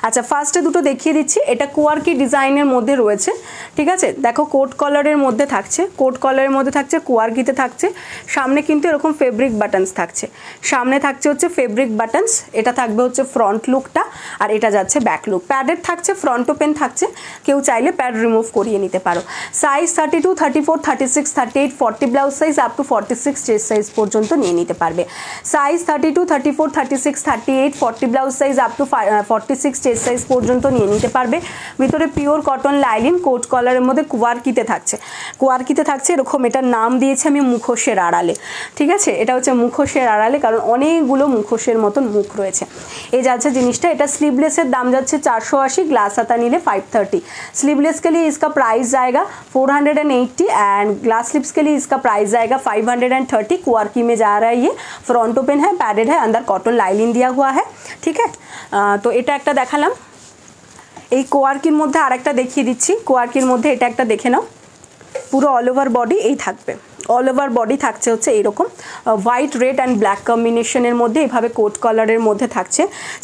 আচ্ছা ফার্স্টে দুটো দেখিয়ে দিচ্ছি। এটা কোয়ার্কি ডিজাইনের মধ্যে রয়েছে। ঠিক আছে, দেখো কোট কলারের মধ্যে থাকছে, কোট কলারের মধ্যে থাকছে, কোয়ার্কিতে থাকছে। সামনে কিন্তু এরকম ফেব্রিক বাটনস থাকছে, সামনে থাকছে হচ্ছে ফেব্রিক বাটনস। এটা থাকবে হচ্ছে ফ্রন্ট লুকটা, আর এটা যাচ্ছে ব্যাক লুক। প্যাডেড থাকছে, ফ্রন্ট ওপেন থাকছে, কেউ চাইলে প্যাড রিমুভ করিয়ে নিতে পারো। Size 32, 34, 36, 38, 40 blouse size, up to 46 chest size পর্যন্ত নিয়ে নিতে পারবে। Size 32, 34, 36, 38, 40 blouse size, up to 46 chest size পর্যন্ত নিয়ে নিতে পারবে। ভিতরে পিওর কটন লাইনিং, কোট কলারের মধ্যে কোয়ার্কিতে থাকছে। কোয়ার্কিতে থাকছে এরকম, এটার নাম দিয়েছে আমি মুখোশের আড়ালে। ঠিক আছে, এটা হচ্ছে মুখোশের আড়ালে, কারণ অনেকগুলো মুখোশের মতন মুখ রয়েছে। এই যাচ্ছে জিনিসটা। এটা স্লিভলেসের দাম যাচ্ছে 480, ग्लास आता नीले 530। स्लीवलेस के लिए इसका प्राइस जाएगा 480 एंड ग्लास स्लिप्स के लिए इसका प्राइस जाएगा 530। कुआर्की में जा रहा है ये, फ्रंट ओपन है, पैडेड है, अंदर कॉटन लाइनिंग दिया हुआ है। ठीक है, तो এটা একটা দেখালাম। এই কোয়ার্কির মধ্যে আরেকটা দেখিয়ে দিচ্ছি। কোয়ার্কির মধ্যে এটা একটা দেখে নাও, পুরো অল ওভার বডি এই থাকবে, অল ওভার বডি থাকছে হচ্ছে এরকম হোয়াইট রেড অ্যান্ড ব্ল্যাক কম্বিনেশনের মধ্যে, এভাবে কোট কালারের মধ্যে থাকছে।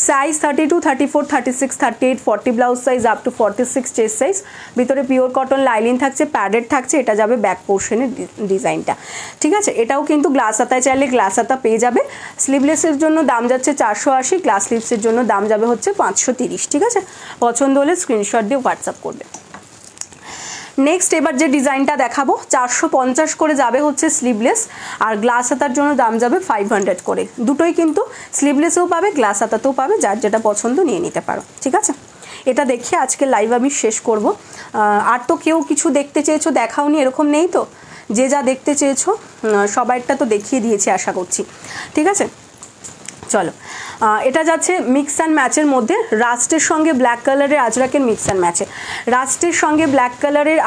Size 32, 34, 36, 38, 40 blouse size up to 46 chest size. ভিতরে পিওর কটন লাইলিন থাকছে, প্যাডেড থাকছে, এটা যাবে ব্যাক পোর্শনের ডিজাইনটা, ঠিক আছে। এটাও কিন্তু গ্লাস হাতায় চাইলে গ্লাস হাতা পেয়ে যাবে। স্লিভলেসের জন্য দাম যাচ্ছে 480, গ্লাস স্লিভসের জন্য দাম যাবে হচ্ছে 530, ঠিক আছে। পছন্দ হলে স্ক্রিনশট দিয়ে হোয়াটসঅ্যাপ করবে। নেক্সট এবার যে ডিজাইনটা দেখাবো 450 করে যাবে হচ্ছে স্লিভলেস, আর গ্লাস হাতার জন্য দাম যাবে 500 করে। দুটোই কিন্তু স্লিভলেসেও পাবে, গ্লাস হাতাতেও পাবে, যার যেটা পছন্দ নিয়ে নিতে পারো, ঠিক আছে। এটা দেখিয়ে আজকে লাইভ আমি শেষ করব। আর তো কেউ কিছু দেখতে চেয়েছো দেখাওনি এরকম নেই তো, যে যা দেখতে চেয়েছো সবাইটা তো দেখিয়ে দিয়েছি আশা করছি, ঠিক আছে। চলো, এটা যাচ্ছে মিক্স অ্যান্ড ম্যাচের মধ্যে, রাস্টের সঙ্গে ব্ল্যাক কালারের আজরাকের মিক্স অ্যান্ড ম্যাচে। রাস্টের সঙ্গে ব্ল্যাক কালারের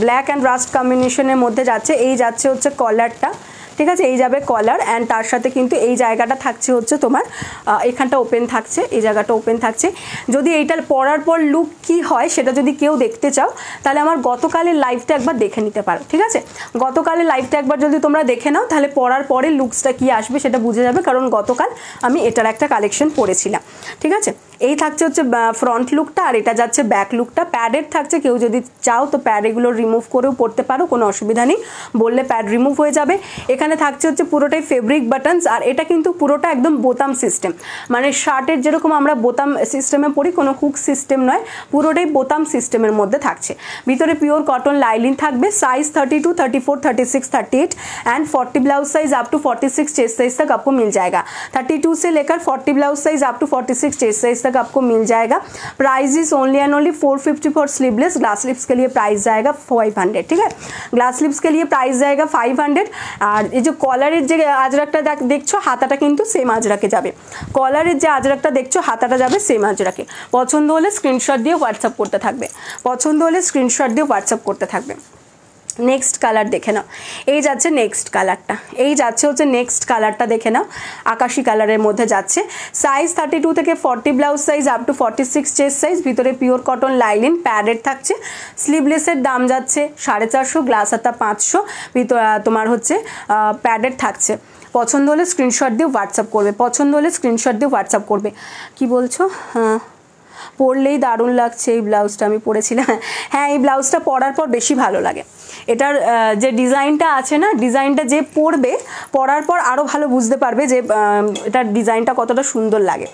ব্ল্যাক অ্যান্ড রাস্ট কম্বিনেশনের মধ্যে যাচ্ছে। এই যাচ্ছে হচ্ছে কলারটা, ঠিক আছে, এই যাবে কলার, অ্যান্ড তার সাথে কিন্তু এই জায়গাটা থাকছে হচ্ছে তোমার এখানটা ওপেন থাকছে, এই জায়গাটা ওপেন থাকছে। যদি এইটা পরার পর লুক কি হয় সেটা যদি কেউ দেখতে চাও তাহলে আমার গতকালের লাইভটা একবার দেখে নিতে পারো, ঠিক আছে। গতকালের লাইভটা একবার যদি তোমরা দেখে নাও তাহলে পরার পরে লুকসটা কি আসবে সেটা বুঝে যাবে, কারণ গতকাল আমি এটার একটা কালেকশন পরেছিলাম, ঠিক আছে। এই থাকছে হচ্ছে ফ্রন্ট লুকটা, আর এটা যাচ্ছে ব্যাক লুকটা। প্যাডের থাকছে, কেউ যদি চাও তো প্যাড এগুলো রিমুভ করেও পরতে পারো, কোনো অসুবিধা নেই, বললে প্যাড রিমুভ হয়ে যাবে। এখানে থাকছে হচ্ছে পুরোটাই ফেব্রিক বাটনস, আর এটা কিন্তু পুরোটা একদম বোতাম সিস্টেম, মানে শার্টের যেরকম আমরা বোতাম সিস্টেমে পরি, কোনো হুক সিস্টেম নয়, পুরোটাই বোতাম সিস্টেমের মধ্যে থাকছে। ভিতরে পিওর কটন লাইলিন থাকবে। Size 32, 34, 36, 38 and 40 blouse size up to 46 chest size तक आपको मिल जाएगा। 32 से लेकर 40 blouse size up to 46 chest size तक आपको मिल जाएगा। Price is only and only 450 for sleeveless. Glass sleeves के लिए प्राइस जाएगा 500, ठीक है। ग्लास स्लीव्स के लिए प्राइस जाएगा 500। और ये जो কলারের যে আজরাকটা দেখছো হাতাটা কিন্তু সেম আজরাকে যাবে, কলারের যে আজরাকটা দেখছো হাতাটা যাবে সেম আজরাকে। পছন্দ হলে স্ক্রিনশট দিয়ে হোয়াটসঅ্যাপ করতে থাকবে, পছন্দ হলে স্ক্রিনশট দিয়ে হোয়াটসঅ্যাপ করতে থাকবে। নেক্সট কালার দেখে নাও, এই যাচ্ছে নেক্সট কালারটা, এই যাচ্ছে হচ্ছে নেক্সট কালারটা দেখে নাও, আকাশি কালারের মধ্যে যাচ্ছে। সাইজ 32 থেকে 40 blouse size up to 46 chest size. ভিতরে পিওর কটন লাইলিন, প্যাডেড থাকছে। স্লিভলেসের দাম যাচ্ছে 450, গ্লাস হাতা 500, তোমার হচ্ছে প্যাডেড থাকছে। পছন্দ হলে স্ক্রিনশট দিয়ে হোয়াটসঅ্যাপ করবে, পছন্দ হলে স্ক্রিনশট দিয়ে হোয়াটসঅ্যাপ করবে। কি বলছো? হ্যাঁ, পরলেই দারুণ লাগছে এই ব্লাউজটা, আমি পরেছিলাম। হ্যাঁ, এই ব্লাউজটা পরার পর বেশি ভালো লাগে। এটার যে ডিজাইনটা আছে না, ডিজাইনটা যে পরবে পরার পর আরও ভালো বুঝতে পারবে যে এটার ডিজাইনটা কতটা সুন্দর লাগে।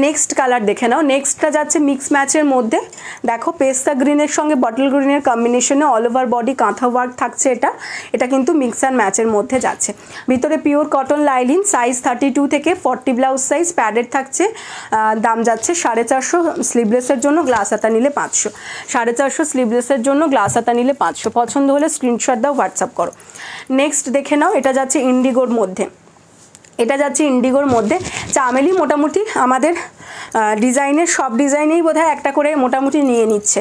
নেক্সট কালার দেখে নাও, নেক্সটটা যাচ্ছে মিক্স ম্যাচের মধ্যে। দেখো পেস্তা গ্রিনের সঙ্গে বটল গ্রিনের কম্বিনেশনে অল ওভার বডি কাঁথা ওয়ার্ক থাকছে। এটা কিন্তু মিক্স অ্যান্ড ম্যাচের মধ্যে যাচ্ছে। ভিতরে পিওর কটন লাইলিন। সাইজ 32 থেকে 40 ব্লাউজ সাইজ, প্যাডেড থাকছে। দাম যাচ্ছে 450, স্লিভলেসের জন্য গ্লাস হাতা নিলে 500। 450 স্লিভলেসের জন্য গ্লাস হাতা নিলে 500। পছন্দ হলে স্ক্রিনশট দাও, হোয়াটসঅ্যাপ করো। নেক্সট দেখে নাও, এটা যাচ্ছে ইন্ডিগোর মধ্যে, এটা যাচ্ছে ইন্ডিগোর মধ্যে। চামেলি মোটামুটি আমাদের ডিজাইনের সব ডিজাইনেই বোধহয় একটা করে মোটামুটি নিয়ে নিচ্ছে,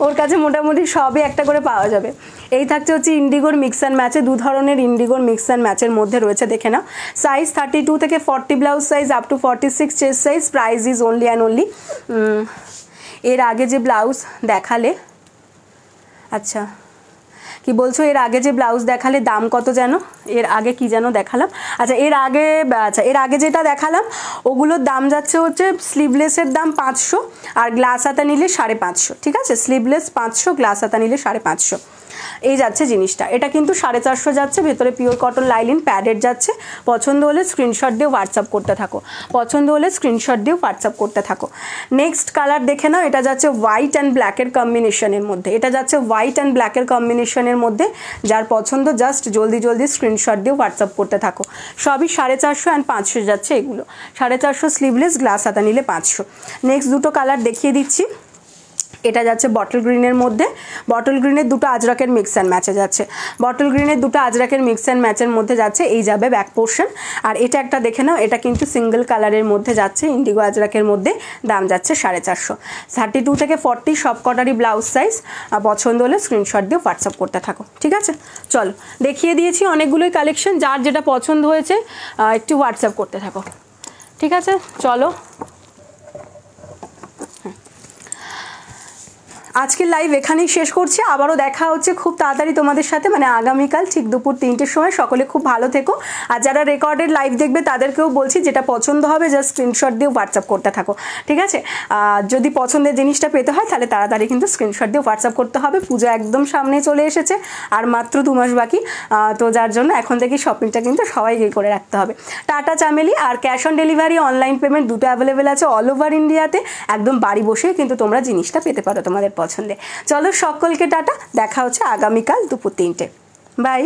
ওর কাছে মোটামুটি সবই একটা করে পাওয়া যাবে। এই থাকছে হচ্ছে ইন্ডিগোর মিক্স অ্যান্ড ম্যাচে, দু ধরনের ইন্ডিগোর মিক্স অ্যান্ড ম্যাচের মধ্যে রয়েছে, দেখে নাও। সাইজ 32 থেকে 40 blouse size up to 46 chest size. Price is only and only, এর আগে যে ব্লাউজ দেখালে, আচ্ছা কি বলছো, এর আগে যে ব্লাউজ দেখালে দাম কত যেন, এর আগে কি যেন দেখালাম, আচ্ছা এর আগে যেটা দেখালাম ওগুলোর দাম যাচ্ছে হচ্ছে স্লিভলেসের দাম 500 আর গ্লাস হাতা নিলে 550, ঠিক আছে। স্লিভলেস 500, গ্লাস হাতা নিলে 550, এই যাচ্ছে জিনিসটা। এটা কিন্তু 450 যাচ্ছে। ভেতরে পিওর কটন লাইলিন, প্যাডেড যাচ্ছে। পছন্দ হলে স্ক্রিনশট দিয়ে হোয়াটসঅ্যাপ করতে থাকো, পছন্দ হলে স্ক্রিনশট দিয়ে হোয়াটসঅ্যাপ করতে থাকো। নেক্সট কালার দেখে নাও, এটা যাচ্ছে হোয়াইট অ্যান্ড ব্ল্যাকের কম্বিনেশনের মধ্যে, এটা যাচ্ছে হোয়াইট অ্যান্ড ব্ল্যাকের কম্বিনেশনের মধ্যে। যার পছন্দ জাস্ট জলদি জলদি স্ক্রিনশট দিয়ে হোয়াটসঅ্যাপ করতে থাকো। সবই 450 অ্যান্ড 500 যাচ্ছে এগুলো। 450 স্লিভলেস, গ্লাস হাতা নিলে 500। নেক্সট দুটো কালার দেখিয়ে দিচ্ছি। এটা যাচ্ছে বটল গ্রিনের মধ্যে, বটল গ্রিনের দুটো আজরাকের মিক্স অ্যান্ড ম্যাচে যাচ্ছে, বটল গ্রিনের দুটো আজরাকের মিক্স অ্যান্ড ম্যাচের মধ্যে যাচ্ছে। এই যাবে ব্যাক পোর্শন। আর এটা একটা দেখে নাও, এটা কিন্তু সিঙ্গেল কালারের মধ্যে যাচ্ছে, ইন্ডিগো আজরাকের মধ্যে। দাম যাচ্ছে 450। 32 থেকে 40 সব কটারই ব্লাউজ সাইজ। পছন্দ হলে স্ক্রিনশট দিয়ে হোয়াটসঅ্যাপ করতে থাকো, ঠিক আছে। চলো, দেখিয়ে দিয়েছি অনেকগুলোই কালেকশন, যার যেটা পছন্দ হয়েছে একটু হোয়াটসঅ্যাপ করতে থাকো, ঠিক আছে। চলো, আজকের লাইভ এখানেই শেষ করছি, আবারও দেখা হচ্ছে খুব তাড়াতাড়ি তোমাদের সাথে, মানে আগামীকাল ঠিক দুপুর 3টের সময়। সকলে খুব ভালো থেকো, আর যারা রেকর্ডেড লাইভ দেখবে তাদেরকেও বলছি যেটা পছন্দ হবে জাস্ট স্ক্রিনশট দিয়ে হোয়াটসঅ্যাপ করতে থাকো, ঠিক আছে? যদি পছন্দের জিনিসটা পেতে হয় তাহলে তাড়াতাড়ি কিন্তু স্ক্রিনশট দিয়ে হোয়াটসঅ্যাপ করতে হবে। পুজো একদম সামনে চলে এসেছে, আর মাত্র 2 মাস বাকি, তো যার জন্য এখন থেকে শপিংটা কিন্তু সবাইকে করে রাখতে হবে। টাটা চামেলি। আর cash on delivery, online payment দুটো অ্যাভেলেবেল আছে অল ওভার ইন্ডিয়াতে। একদম বাড়ি বসে কিন্তু তোমরা জিনিসটা পেতে পারো তোমাদের পছন্দে। চলো সকলকে টাটা, দেখা হচ্ছে আগামীকাল দুপুর 3টে। বাই।